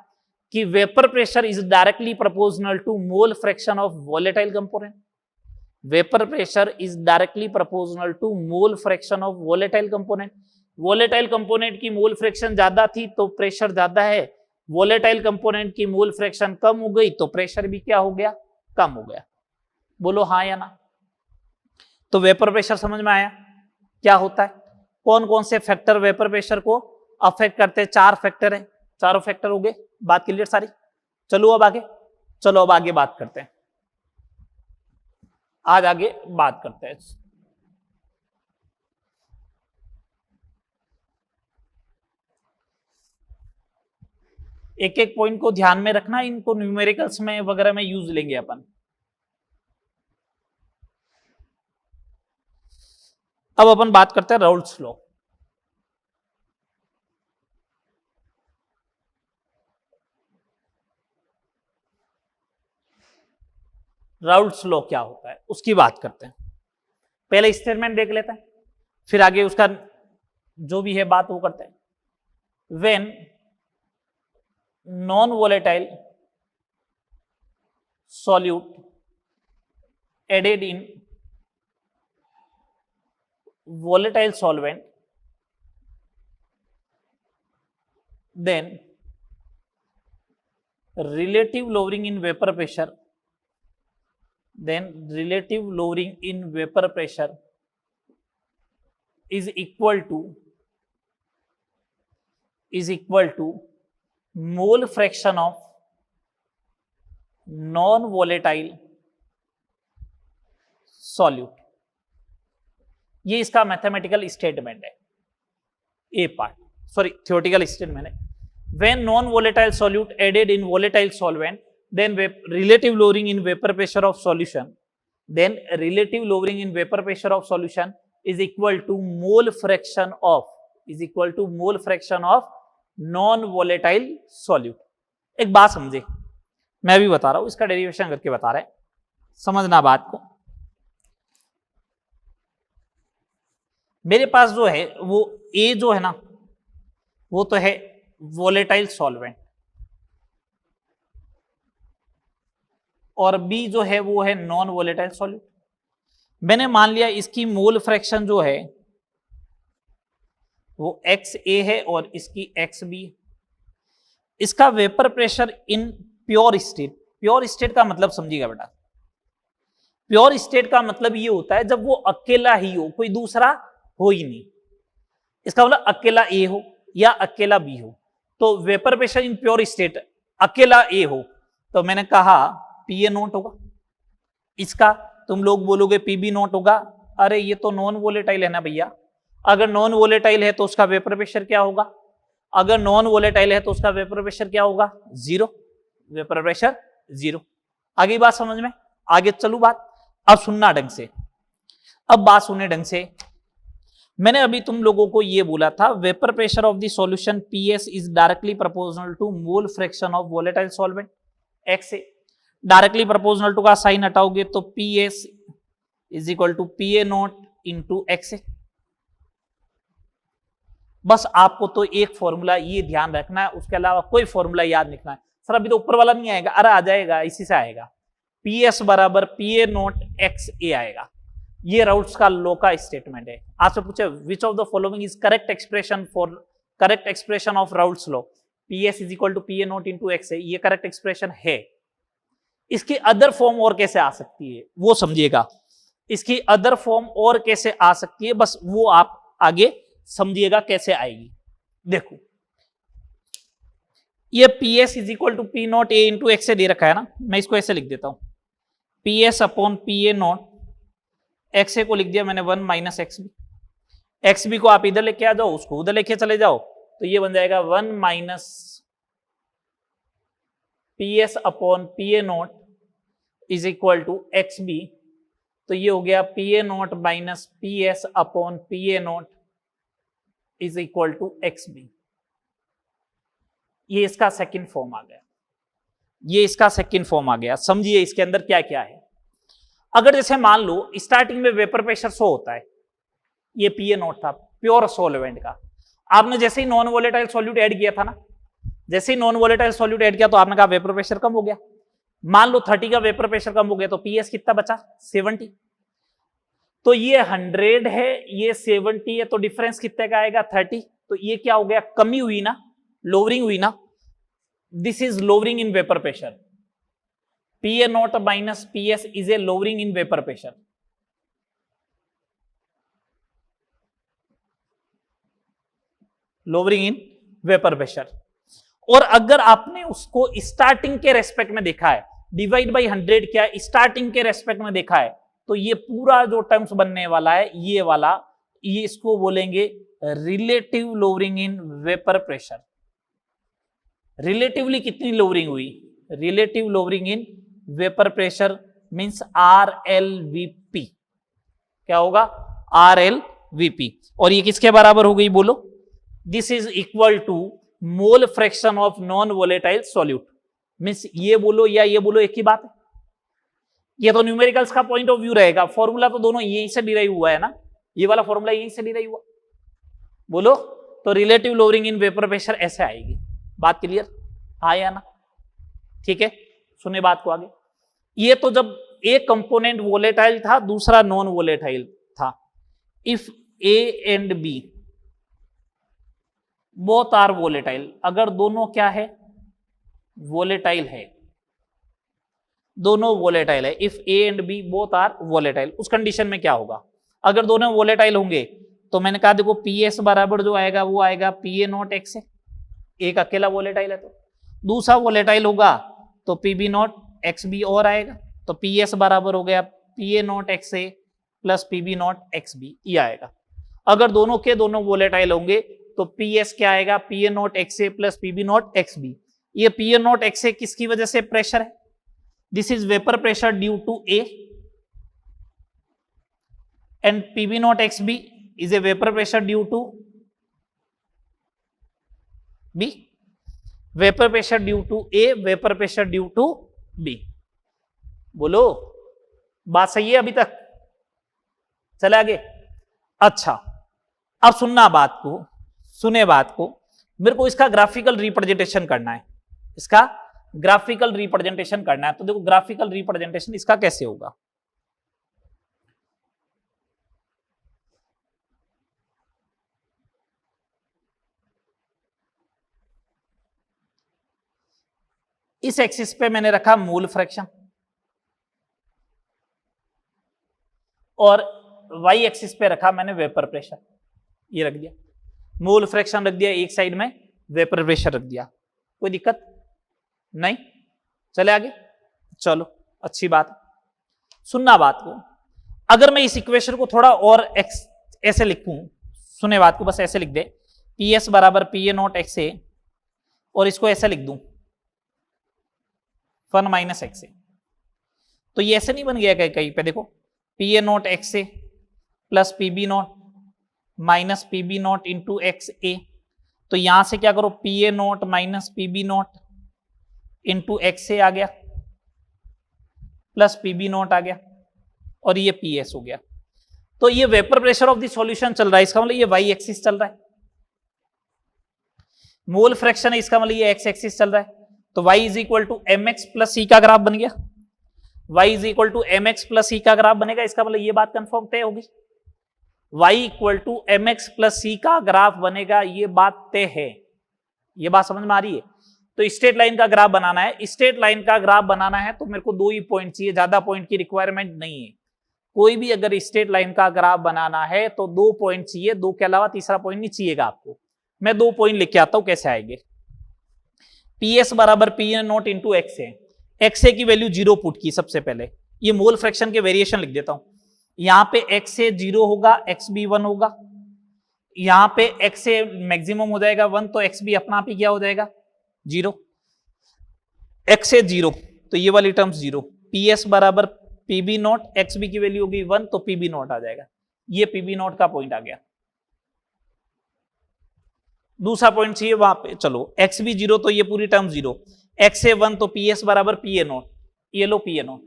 कि vapour pressure is directly proportional to mole fraction of volatile component. Vapour pressure is directly proportional to mole fraction of volatile component. Volatile component की मोल फ्रैक्शन ज्यादा थी तो प्रेशर ज्यादा है, वोलेटाइल कंपोनेंट की मोल फ्रैक्शन कम हो गई तो प्रेशर भी क्या हो गया? कम हो गया। बोलो हाँ या ना? तो वेपर प्रेशर समझ में आया क्या होता है? कौन कौन से फैक्टर वेपर प्रेशर को अफेक्ट करते हैं? 4 फैक्टर है, चारों फैक्टर हो गए। बात क्लियर सारी? चलो अब आगे बात करते हैं। आज आगे बात करते हैं। एक एक पॉइंट को ध्यान में रखना, इनको न्यूमेरिकल्स में वगैरह में यूज लेंगे अपन। अब अपन बात करते हैं राउल्ट्स लॉ। राउल्ट्स लॉ क्या होता है उसकी बात करते हैं। पहले स्टेटमेंट देख लेते हैं, फिर आगे उसका जो भी है बात वो करते हैं। When non volatile solute added in volatile solvent, then relative lowering in vapor pressure, is equal to mole fraction of non volatile solute। ये इसका मैथमेटिकल स्टेटमेंट है, a part, sorry theoretical statement है। When non volatile solute added in volatile solvent, then relative lowering in vapour pressure of solution, is equal to mole fraction of non volatile solute. एक बात समझे, मैं भी बता रहा हूं, इसका डेरिवेशन करके बता रहे हैं, समझना बात को। मेरे पास जो है वो ए जो है ना वो तो है वोलेटाइल सॉल्वेंट, और बी जो है वो है नॉन वोलेटाइल सॉल्यूट। मैंने मान लिया इसकी मोल फ्रैक्शन जो है वो एक्स ए है और इसकी एक्स बी। इसका vapour pressure in pure state का मतलब समझिएगा बेटा, प्योर स्टेट का मतलब ये होता है जब वो अकेला ही हो, कोई दूसरा हो ही नहीं। इसका मतलब अकेला ए हो या अकेला बी हो। तो vapour pressure in pure state अकेला ए हो तो मैंने कहा पी ए नॉट होगा, इसका तुम लोग बोलोगे पी बी नॉट होगा। अरे ये तो नॉन वोलेटाइल है ना भैया, अगर नॉन वोलेटाइल है तो उसका वेपर प्रेशर क्या होगा, अगर नॉन वोलेटाइल है तो उसका वेपर प्रेशर क्या होगा, जीरो, वेपर प्रेशर जीरो। आगे बात समझ में, आगे चलू बात। अब सुनना ढंग से, अब बात सुने ढंग से। मैंने अभी तुम लोगों को यह बोला था vapour pressure of the solution PS is directly proportional to mole fraction of volatile solvent X से। डायरेक्टली प्रोपोर्शनल टू का साइन हटाओगे तो PS is equal to PA naught into X से। बस आपको तो एक फॉर्मूला ये ध्यान रखना है, उसके अलावा कोई फॉर्मूला याद नहीं रखना है। सर अभी तो ऊपर वाला नहीं आएगा, अरे आ जाएगा, इसी से आएगा। पीएस बराबर पीए नॉट एक्स ए आएगा। ये राउल्ट्स का लॉ का स्टेटमेंट है। आपसे पूछे which of the following is correct expression of Raoult's law, PS is equal to PA naught into X है, ये करेक्ट एक्सप्रेशन है। इसकी अदर फॉर्म और कैसे आ सकती है वो समझिएगा, इसकी अदर फॉर्म और कैसे आ सकती है बस वो आप आगे समझिएगा कैसे आएगी। देखो ये PS is equal to P naught A into X से दे रखा है ना, मैं इसको ऐसे लिख देता हूं, PS upon P A not, X A को लिख दिया मैंने 1 minus X B. X B को आप इधर लेके आ जाओ, उसको उधर लेके चले जाओ, तो ये बन जाएगा 1 minus PS upon P A naught is equal to X B. तो ये हो गया P A naught minus P S upon P A naught is equal to X B. ये इसका सेकंड फॉर्म आ गया, ये इसका सेकंड फॉर्म आ गया। समझिए इसके अंदर क्या क्या है। अगर जैसे मान लो स्टार्टिंग में वेपर प्रेशर 100 होता है, ये पीए नॉट था प्योर सॉल्वेंट का, आपने जैसे ही नॉन वोलेटाइल सॉल्यूट ऐड किया था ना, जैसे ही नॉन वोलेटाइल सॉल्यूट ऐड किया तो आपने कहा वेपर प्रेशर कम हो गया। मान लो 30 का वेपर प्रेशर कम हो गया तो पीएस कितना बचा, 70। तो ये 100 है, ये 70 है, तो डिफरेंस कितने का आएगा, 30। तो ये क्या हो गया, कमी हुई ना, लोअरिंग हुई ना। This is lowering in vapour pressure. PA not minus PS is a lowering in vapour pressure. Lowering in vapour pressure. और अगर आपने उसको स्टार्टिंग के रेस्पेक्ट में देखा है, डिवाइड बाई 100 क्या स्टार्टिंग के रेस्पेक्ट में देखा है, तो ये पूरा जो टर्म्स बनने वाला है ये वाला, ये इसको बोलेंगे relative lowering in vapour pressure. Relatively कितनी लोअरिंग हुई, relative lowering in vapour pressure means RLVP। क्या होगा, RLVP। और ये किसके बराबर हो गई बोलो, this is equal to mole fraction of non volatile solute. Means ये बोलो या ये बोलो एक ही बात है। ये तो न्यूमेरिकल्स का पॉइंट ऑफ व्यू रहेगा, फॉर्मूला तो दोनों यहीं से डिराइव हुआ है ना, ये वाला फॉर्मूला यहीं से डिराइव हुआ। बोलो तो relative lowering in vapour pressure ऐसे आएगी। बात क्लियर, हाँ या ना, ठीक है। सुने बात को आगे। ये तो जब एक कंपोनेंट वोलेटाइल था दूसरा नॉन वोलेटाइल था, if A and B both are volatile, अगर दोनों क्या है, वोलेटाइल है, दोनों वोलेटाइल है, if A and B both are volatile, उस कंडीशन में क्या होगा, अगर दोनों वोलेटाइल होंगे तो मैंने कहा देखो पीएस बराबर जो आएगा वो आएगा पीए नॉट एक्स है, एक अकेला वोलेटाइल है तो, दूसरा वोलेटाइल होगा तो पीबी नॉट एक्स बी और आएगा, तो पीएस बराबर हो गया PA naught X A plus PB naught X B, ये आएगा। अगर दोनों के दोनों वोलेटाइल होंगे तो पीएस क्या आएगा, PA naught X A plus PB naught X B. ये पीए नॉट एक्स ए किसकी वजह से प्रेशर है, this is vapour pressure due to A, and PB naught X B is a vapour pressure due to B, vapour pressure due to A, vapour pressure due to B. बोलो बात सही है अभी तक, चले आगे। अच्छा अब सुनना बात को, सुने बात को, मेरे को इसका ग्राफिकल रिप्रेजेंटेशन करना है, इसका ग्राफिकल रिप्रेजेंटेशन करना है। तो देखो ग्राफिकल रिप्रेजेंटेशन इसका कैसे होगा, इस एक्सिस पे मैंने रखा मोल फ्रैक्शन और वाई एक्सिस पे रखा मैंने वेपर प्रेशर, ये रख दिया, मोल फ्रैक्शन रख दिया एक साइड में, वेपर प्रेशर रख दिया, कोई दिक्कत नहीं। चले आगे, चलो अच्छी बात। सुनना बात को, अगर मैं इस इक्वेशन को थोड़ा और ऐसे लिखूं, सुने बात को, बस ऐसे लिख दे पी एस बराबर पी ए नॉट एक्स ए, और इसको ऐसे लिख दूं 1 माइनस एक्स ए। तो ये ऐसे नहीं बन गया कहीं पे, देखो P A not X A plus P B naught minus P B naught into X A. तो यहां से क्या करो, P A naught minus P B naught into X A आ गया, प्लस पी बी नॉट आ गया, और ये पी एस हो गया। तो ये vapour pressure of the solution चल रहा है, इसका मतलब ये वाई एक्सिस चल रहा है। मोल फ्रैक्शन है, इसका मतलब ये एक्स एक्सिस चल रहा है। तो y is equal to M x plus c का ग्राफ बन गया, y is equal to M x plus c का ग्राफ बनेगा। इसका मतलब ये बात कंफर्म तय होगी, y equal to M x plus c का ग्राफ बनेगा, ये बात तय है। ये बात समझ में आ रही है? तो स्ट्रेट लाइन का ग्राफ बनाना है, स्ट्रेट लाइन का ग्राफ बनाना है तो मेरे को 2 ही पॉइंट चाहिए, ज्यादा पॉइंट की रिक्वायरमेंट नहीं है। कोई भी अगर स्ट्रेट लाइन का ग्राफ बनाना है तो 2 पॉइंट चाहिए, 2 के अलावा तीसरा पॉइंट नहीं चाहिएगा आपको। मैं 2 पॉइंट लिख के आता हूं, कैसे आएंगे। पी एस बराबर P A naught into X A, X A की वैल्यू 0 पुट की सबसे पहले, ये मोल फ्रैक्शन के वेरिएशन लिख देता हूं। यहां पे एक्स ए 0 होगा, एक्स बी 1 होगा, यहां पे एक्स ए मैक्सिमम हो जाएगा 1, तो एक्स बी अपना आप ही क्या हो जाएगा 0, एक्स ए 0, तो ये वाली टर्म्स 0। पी एस बराबर P B naught, X B की वैल्यू होगी 1, तो पी बी नॉट आ जाएगा, ये पी बी नॉट का पॉइंट आ गया। दूसरा पॉइंट चाहिए वहां पे, चलो एक्स बी 0 तो ये पूरी टर्म 0, एक्स ए 1 तो पी एस बराबर पी ए नॉट, ये लो पी ए नॉट।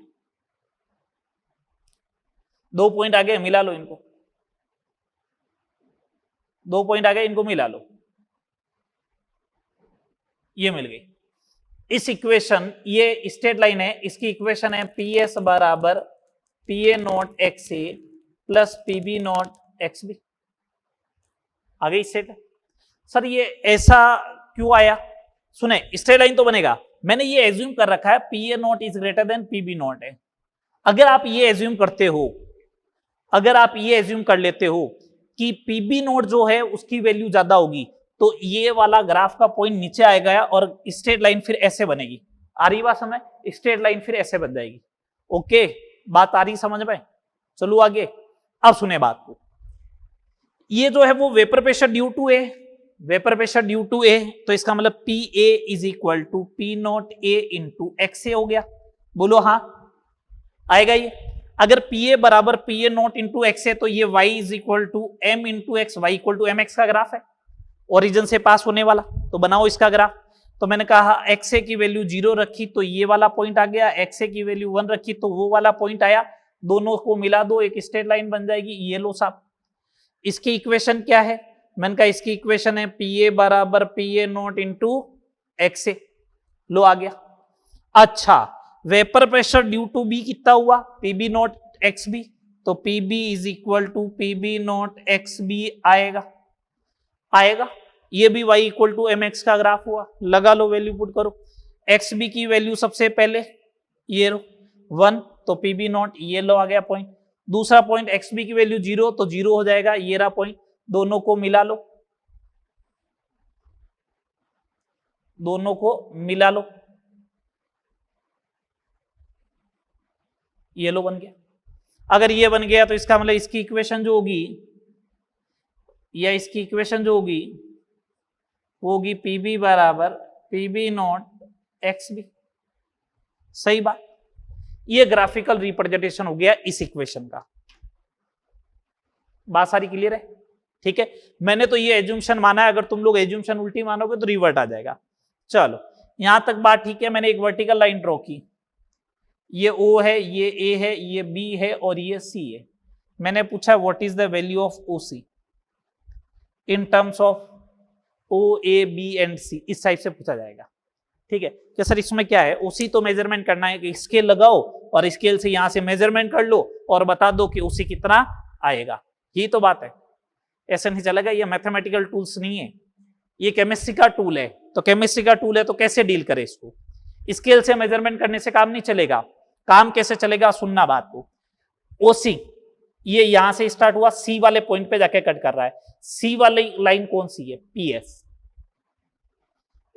2 पॉइंट आ गए, मिला लो इनको, 2 पॉइंट आ गए, इनको मिला लो, ये मिल गई। इस इक्वेशन, ये स्ट्रेट लाइन है, इसकी इक्वेशन है पी एस बराबर P A not X A plus P B naught X B. आ गई स्ट्रेट। सर ये ऐसा क्यों आया? सुने, स्ट्रेट लाइन तो बनेगा, मैंने ये एज्यूम कर रखा है P A naught is greater than P B naught है। अगर आप ये एज्यूम करते हो, अगर आप ये एज्यूम कर लेते हो कि पी बी नॉट जो है उसकी वैल्यू ज्यादा होगी, तो ये वाला ग्राफ का पॉइंट नीचे आएगा और स्ट्रेट लाइन फिर ऐसे बनेगी। आ रही बात समझ? स्ट्रेट लाइन फिर ऐसे बन जाएगी। ओके, बात आ रही समझ में? चलो आगे। अब सुने बात को, ये जो है वो vapour pressure due to A, vapour pressure due to A, तो इसका मतलब P A is equal to P naught A into X A हो गया। बोलो हाँ, आएगा ये। अगर पी ए बराबर P A naught into X है तो ये y is equal to M into X, Y equal to M x का ग्राफ है, ओरिजिन से पास होने वाला। तो बनाओ इसका ग्राफ। तो मैंने कहा एक्स ए की वैल्यू 0 रखी तो ये वाला पॉइंट आ गया, एक्स ए की वैल्यू 1 रखी तो वो वाला पॉइंट आया, दोनों को मिला दो, एक स्ट्रेट लाइन बन जाएगी। ये लो साहब, इसकी इक्वेशन क्या है? मैंने कहा इसकी इक्वेशन है पी ए बराबर P A naught into X A. लो आ गया। अच्छा, vapour pressure due to B कितना हुआ? P B naught X B, तो P B is equal to P B naught X B आएगा, आएगा। ये भी y equal to M x का ग्राफ हुआ। लगा लो, वैल्यू पुट करो। एक्स बी की वैल्यू सबसे पहले ये लो 1, तो पी बी नॉट, ये लो आ गया पॉइंट। दूसरा पॉइंट एक्स बी की वैल्यू 0, तो 0 हो जाएगा, ये रहा पॉइंट। दोनों को मिला लो, दोनों को मिला लो, ये लो बन गया। अगर ये बन गया तो इसका मतलब इसकी इक्वेशन जो होगी, या इसकी इक्वेशन जो होगी वो होगी पी बी बराबर P B naught X B. सही बात। ये ग्राफिकल रिप्रेजेंटेशन हो गया इस इक्वेशन का। बात सारी क्लियर है? ठीक है, मैंने तो ये एज्यूमशन माना है, अगर तुम लोग एज्यूमशन उल्टी मानोगे तो रिवर्ट आ जाएगा। चलो यहां तक बात ठीक है। मैंने एक वर्टिकल लाइन ड्रॉ की, ये O है, ये A है, ये B है और ये C है। मैंने पूछा what is the value of OC in terms of O, A, B and C, इस टाइप से पूछा जाएगा। ठीक है, क्या सर इसमें क्या है? OC तो मेजरमेंट करना है कि स्केल लगाओ और स्केल से यहां से मेजरमेंट कर लो और बता दो कि OC कितना आएगा। यही तो बात है। ऐसा नहीं चलेगा, ये मैथमेटिकल टूल्स नहीं है, ये केमिस्ट्री का टूल है। तो केमिस्ट्री का टूल है तो कैसे डील करे इसको? स्केल से मेजरमेंट करने से काम नहीं चलेगा। काम कैसे चलेगा? सुनना बात को। OC ये यहां से स्टार्ट हुआ, C वाले पॉइंट पे जाके कट कर रहा है। C वाली लाइन कौन सी है? PS।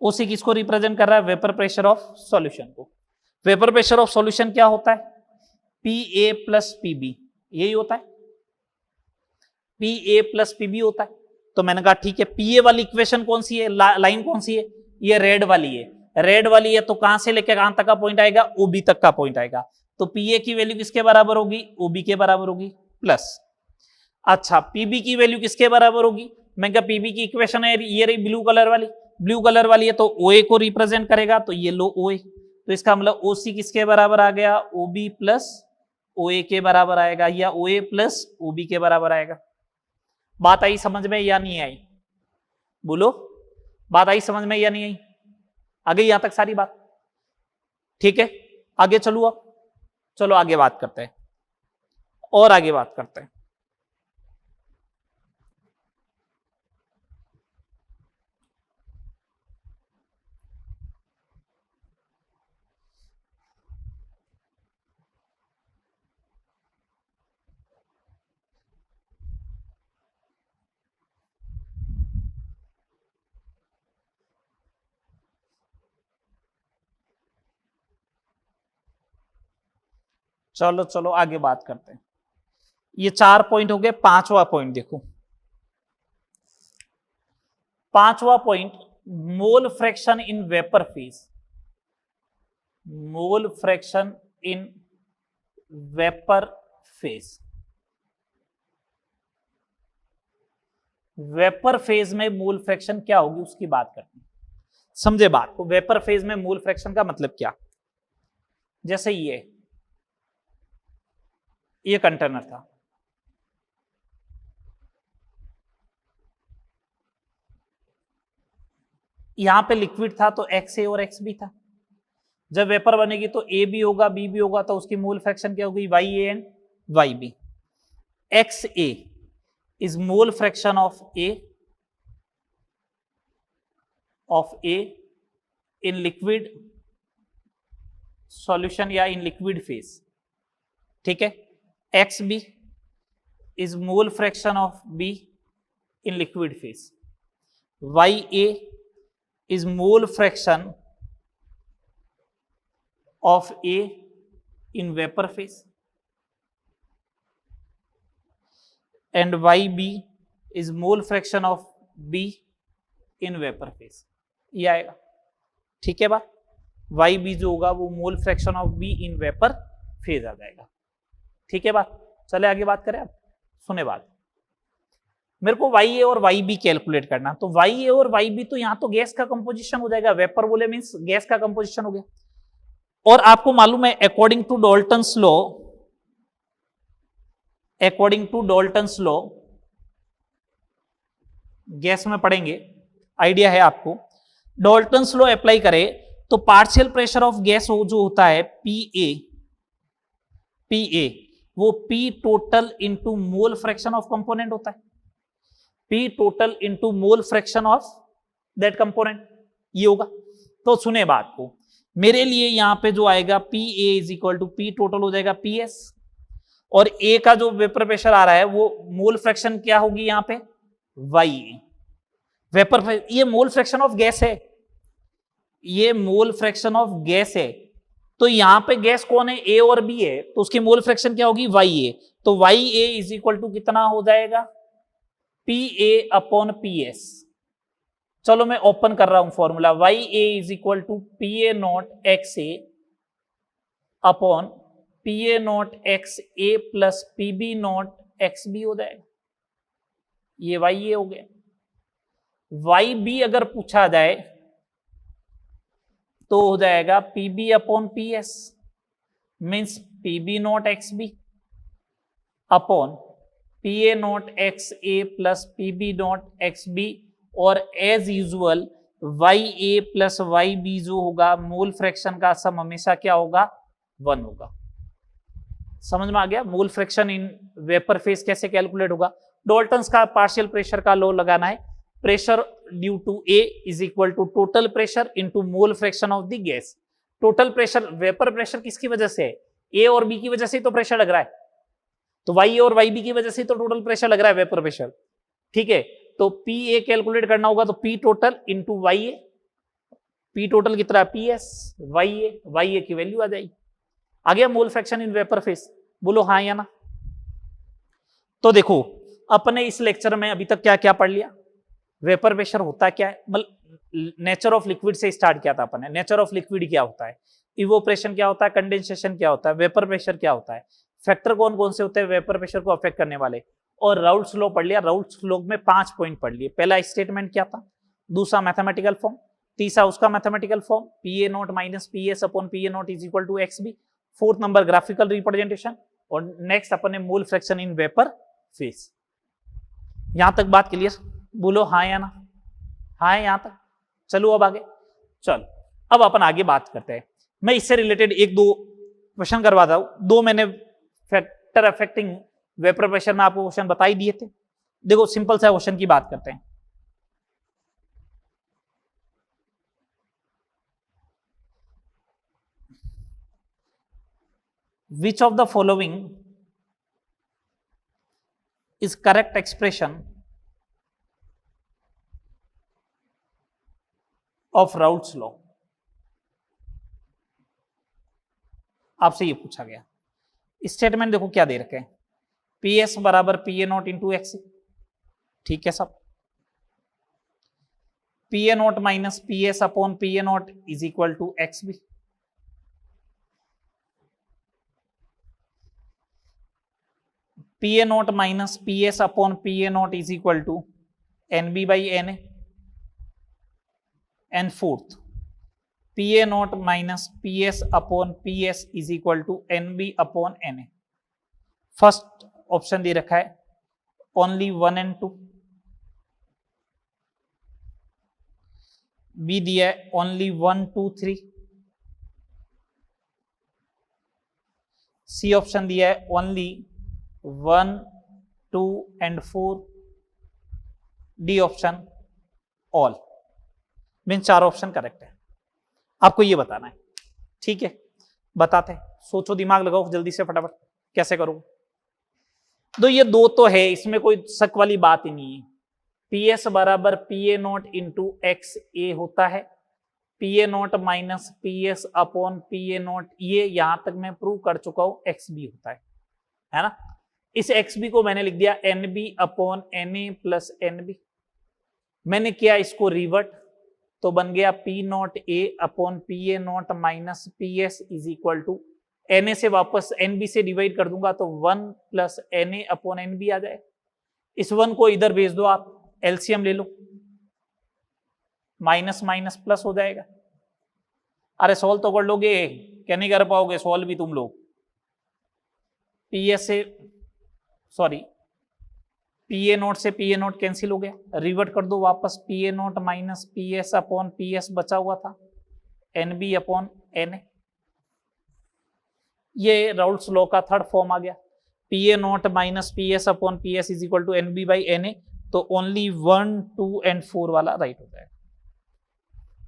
OC किसको रिप्रेजेंट कर रहा है? वेपर प्रेशर ऑफ सॉल्यूशन को। वेपर प्रेशर ऑफ सॉल्यूशन क्या होता है? PA प्लस PB, यही होता है। PA प्लस PB होता है। तो मैंने कहा ठीक है, पीए वाली इक्वेशन कौन सी है, लाइन कौन सी है, ये रेड वाली है, रेड वाली है, तो कहां से लेकर कहां तक का पॉइंट आएगा, ओबी तक का पॉइंट आएगा। तो पीए की वैल्यू किसके बराबर होगी, ओबी के बराबर होगी, प्लस अच्छा पीबी की वैल्यू किसके बराबर होगी, मैं क्या पीबी की इक्वेशन है ये रही ब्लू कलर वाली, ब्लू कलर वाली है तो ओए को रिप्रेजेंट करेगा, तो ये लो ओए, तो इसका मतलब ओसी किसके बराबर आ गया, ओबी प्लस ओए के बराबर आएगा, या ओए प्लस ओबी के बराबर आएगा। बात आई समझ में या नहीं आई, बोलो, बात आई समझ में या नहीं आई, आ गई यहां तक सारी बात, ठीक है। आगे चलो, अब चलो आगे बात करते हैं, और आगे बात करते हैं। चलो चलो आगे बात करते हैं। ये 4 पॉइंट हो गए, 5वां पॉइंट देखो, 5वां point, mole fraction in vapour phase, mole fraction in vapour phase. Vapour phase में मोल फ्रैक्शन क्या होगी उसकी बात करते हैं, समझे बात को। वेपर फेज में मोल फ्रैक्शन का मतलब क्या, जैसे ये कंटेनर था, यहां पे लिक्विड था तो एक्स ए और एक्स बी था, जब वेपर बनेगी तो ए भी होगा बी भी होगा, तो उसकी मोल फ्रैक्शन क्या होगी, Y A and Y B. X A is mole fraction of A in liquid solution या इन लिक्विड फेज, ठीक है। X B is mole fraction of B in liquid phase, Y A is mole fraction of A in vapor phase and YB is mole fraction of B in vapor phase, ये आएगा, ठीक है बात। YB जो होगा वो मोल fraction of B in vapor phase आ जाएगा, ठीक है बात। चले आगे बात करें, अब सुने बात, मेरे को वाई ए और वाई बी कैलकुलेट करना, तो वाई ए और वाई बी तो यहां तो गैस का कंपोजिशन हो जाएगा, वेपर बोले मींस गैस का कंपोजिशन हो गया। और आपको मालूम है according to Dalton's law, according to Dalton's law gas में पढ़ेंगे, आइडिया है आपको। डाल्टन्स लॉ अप्लाई करे तो पार्शियल प्रेशर ऑफ गैस जो होता है पी वो P total into mole fraction of component होता है, P total into mole fraction of that component, ये होगा। तो सुने बात को, मेरे लिए यहां पे जो आएगा PA is equal to P total हो जाएगा PS, और A का जो वेपर प्रेशर आ रहा है वो मोल फ्रैक्शन क्या होगी यहां पे, YA वेपर, ये मोल फ्रैक्शन ऑफ गैस है, ये मोल फ्रैक्शन ऑफ गैस है, तो यहां पे गैस कौन है, A और B है, तो उसकी मोल फ्रैक्शन क्या होगी, YA, तो YA इज इक्वल टू कितना हो जाएगा, PA अपॉन PS। चलो मैं ओपन कर रहा हूं formula, YA is equal to PA naught XA upon PA naught XA plus PB naught XB हो जाएगा, ये YA हो गया। YB अगर पूछा जाए तो हो जाएगा PB upon PS means PB naught XB upon PA naught XA plus PB naught XB, और as usual YA plus YB जो होगा मोल फ्रैक्शन का सम हमेशा क्या होगा, 1 होगा। समझ में आ गया, mole fraction in vapour phase कैसे कैलकुलेट होगा, डाल्टन्स का पार्शियल प्रेशर का लॉ लगाना है, pressure due to A is equal to total pressure into mole fraction of the gas. Total pressure, vapour pressure किसकी वजह से है, A और B की वजह से तो प्रेशर लग रहा है, तो YA और YB की वजह से तो टोटल प्रेशर लग रहा है वेपर प्रेशर, ठीक है। तो PA कैलकुलेट करना होगा तो P total into YA, P total कितना है PS, YA की वैल्यू आ जाएगी। आ गया mole fraction in vapour phase, बोलो हाँ या ना। तो देखो अपने इस लेक्चर में अभी तक क्या क्या पढ़ लिया, वेपर प्रेशर होता क्या है, मतलब नेचर ऑफ लिक्विड से स्टार्ट किया था अपन ने। नेचर ऑफ लिक्विड क्या होता है, इवोपरेशन क्या होता है, कंडेंसेशन क्या होता है, वेपर प्रेशर क्या होता है, फैक्टर कौन कौन से होते हैं वेपर प्रेशर को अफेक्ट करने वाले, और राउल्ट्स लॉ पढ़ लिया। राउल्ट्स लॉ में 5 पॉइंट पढ़ लिए। पहला स्टेटमेंट क्या था, दूसरा मैथमेटिकल फॉर्म, तीसरा उसका mathematical form P A naught minus P S upon P A naught is equal to X B, fourth number graphical representation, और नेक्स्ट अपन ने mole fraction in vapour phase. यहां तक बात क्लियर, बोलो हाँ या ना, हाँ है यहां तक। चलो अब आगे, चल अब अपन आगे बात करते हैं। मैं इससे रिलेटेड एक दो क्वेश्चन करवाता हूं। दो मैंने फैक्टर अफेक्टिंग वेपर प्रेशर में आपको क्वेश्चन बता ही दिए थे। देखो सिंपल सा क्वेश्चन की बात करते हैं। Which of the following is correct expression of Raoult's law? आपसे ये पूछा गया। स्टेटमेंट देखो क्या दे रखे हैं, पी एस बराबर P A naught into X, ठीक है सब, P A naught minus P S upon P A naught is equal to X B, P A naught minus P S upon P A naught is equal to N B by N A, and fourth P A naught minus P S upon P S is equal to N B upon N A. First option दे रखा है only 1 and 2, B दिया है only 1 2 3, C option दिया है only 1 2 and 4, D option all. Mean 4 option correct है। आपको ये बताना है, ठीक है बताते हैं, सोचो दिमाग लगाओ जल्दी से फटाफट, कैसे करोगे। तो ये दो तो है, इसमें कोई शक वाली बात ही नहीं है। पी एस बराबर P A naught into X A होता है, P A naught minus P S upon P A naught, ये यहां तक मैं प्रूव कर चुका हूं एक्स बी होता है ना। इस एक्स बी को मैंने लिख दिया N B upon N A plus N B. मैंने किया इसको रिवर्ट, तो बन गया P naught A upon P A naught minus P S is equal to N A से वापस एन बी से डिवाइड कर दूंगा तो 1 plus N A upon N B आ जाए। इस 1 को इधर भेज दो, आप एलसीएम ले लो, माइनस माइनस प्लस हो जाएगा। अरे सोल्व तो कर लोगे, क्या नहीं कर पाओगे सोल्व भी तुम लोग। पी एस से सॉरी पी ए नोट से पी ए नोट कैंसिल हो गया, रिवर्ट कर दो वापस, P A naught minus P S upon P S बचा हुआ था, N B upon N A. ये राउल्ट्स लॉ का थर्ड फॉर्म आ गया, P A naught minus P S upon P S is equal to N B by N A, तो only 1 2 and 4 वाला right हो जाएगा,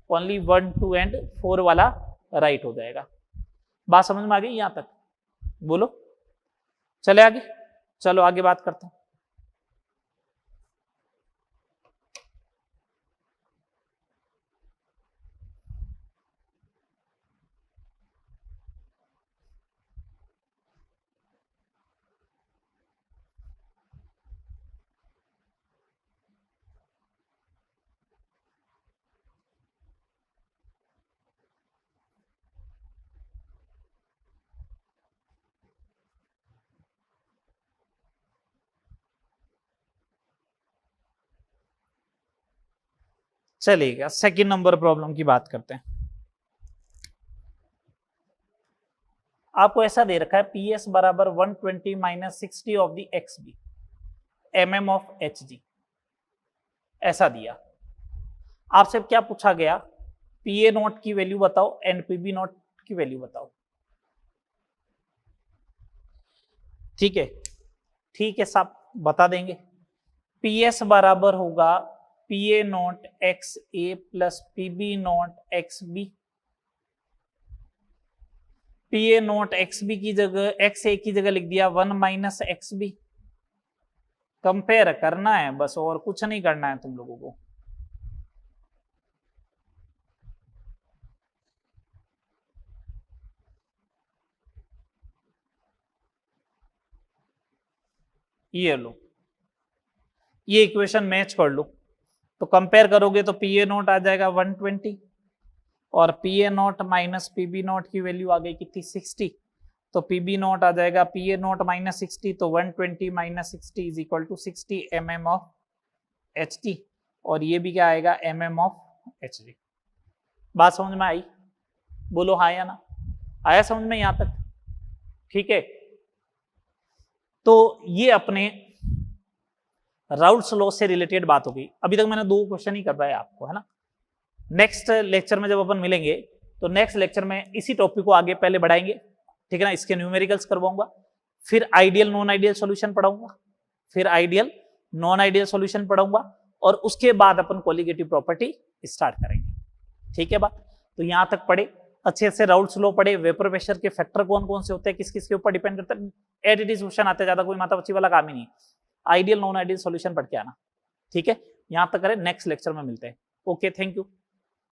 ओनली 1 2 and 4 वाला right हो जाएगा। बात समझ में आ गई यहां तक, बोलो चले आगे, चलो आगे बात करते हैं। चलेगा, सेकंड नंबर प्रॉब्लम की बात करते हैं। आपको ऐसा दे रखा है पी एस बराबर 120 minus 60 of the X B M M of H G, ऐसा दिया। आपसे क्या पूछा गया, पी ए नोट की वैल्यू बताओ एंड पी बी नोट की वैल्यू बताओ, ठीक है, ठीक है साहब बता देंगे। पी एस बराबर होगा P A naught X A plus P B naught X B. P A naught X B की जगह एक्स ए की जगह लिख दिया 1 माइनस एक्स बी। कंपेयर करना है बस, और कुछ नहीं करना है तुम लोगों को। ये लो, ये इक्वेशन मैच कर लो, तो कंपेयर करोगे तो पी ए नोट आ जाएगा 120 और P A naught minus P B naught की वैल्यू आ गई कितनी 60, तो पी बी नोट आ जाएगा पी ए नोट माइनस 60, तो 120 minus 60 is equal to 60 mm of H T, और ये भी क्या आएगा mm ऑफ एच डी। बात समझ में आई? बोलो हाँ या ना, आया समझ में यहां तक? ठीक है, तो ये अपने राउल्ट्स लॉ से रिलेटेड बात होगी। अभी तक मैंने 2 क्वेश्चन ही करवाया आपको, है ना। नेक्स्ट लेक्चर में जब अपन मिलेंगे तो नेक्स्ट लेक्चर में इसी टॉपिक को आगे पहले बढ़ाएंगे, ठीक है ना। इसके न्यूमेरिकल्स करवाऊंगा, फिर आइडियल नॉन आइडियल सॉल्यूशन पढ़ाऊंगा, फिर आइडियल नॉन आइडियल सॉल्यूशन पढ़ाऊंगा, और उसके बाद अपन कोलिगेटिव प्रॉपर्टी स्टार्ट करेंगे, ठीक है बात। तो यहां तक पढ़े, अच्छे से राउल्ट्स लॉ पढ़े, वेपर प्रेशर के फैक्टर कौन कौन से होते हैं, किस किस के ऊपर डिपेंड करता है, एट इट इज क्वेश्चन आते, ज्यादा कोई माथा पच्ची वाला काम ही नहीं। आइडियल नॉन आइडियल सॉल्यूशन पढ़ के आना, ठीक है। यहां तक करें, नेक्स्ट लेक्चर में मिलते हैं। Okay, thank you.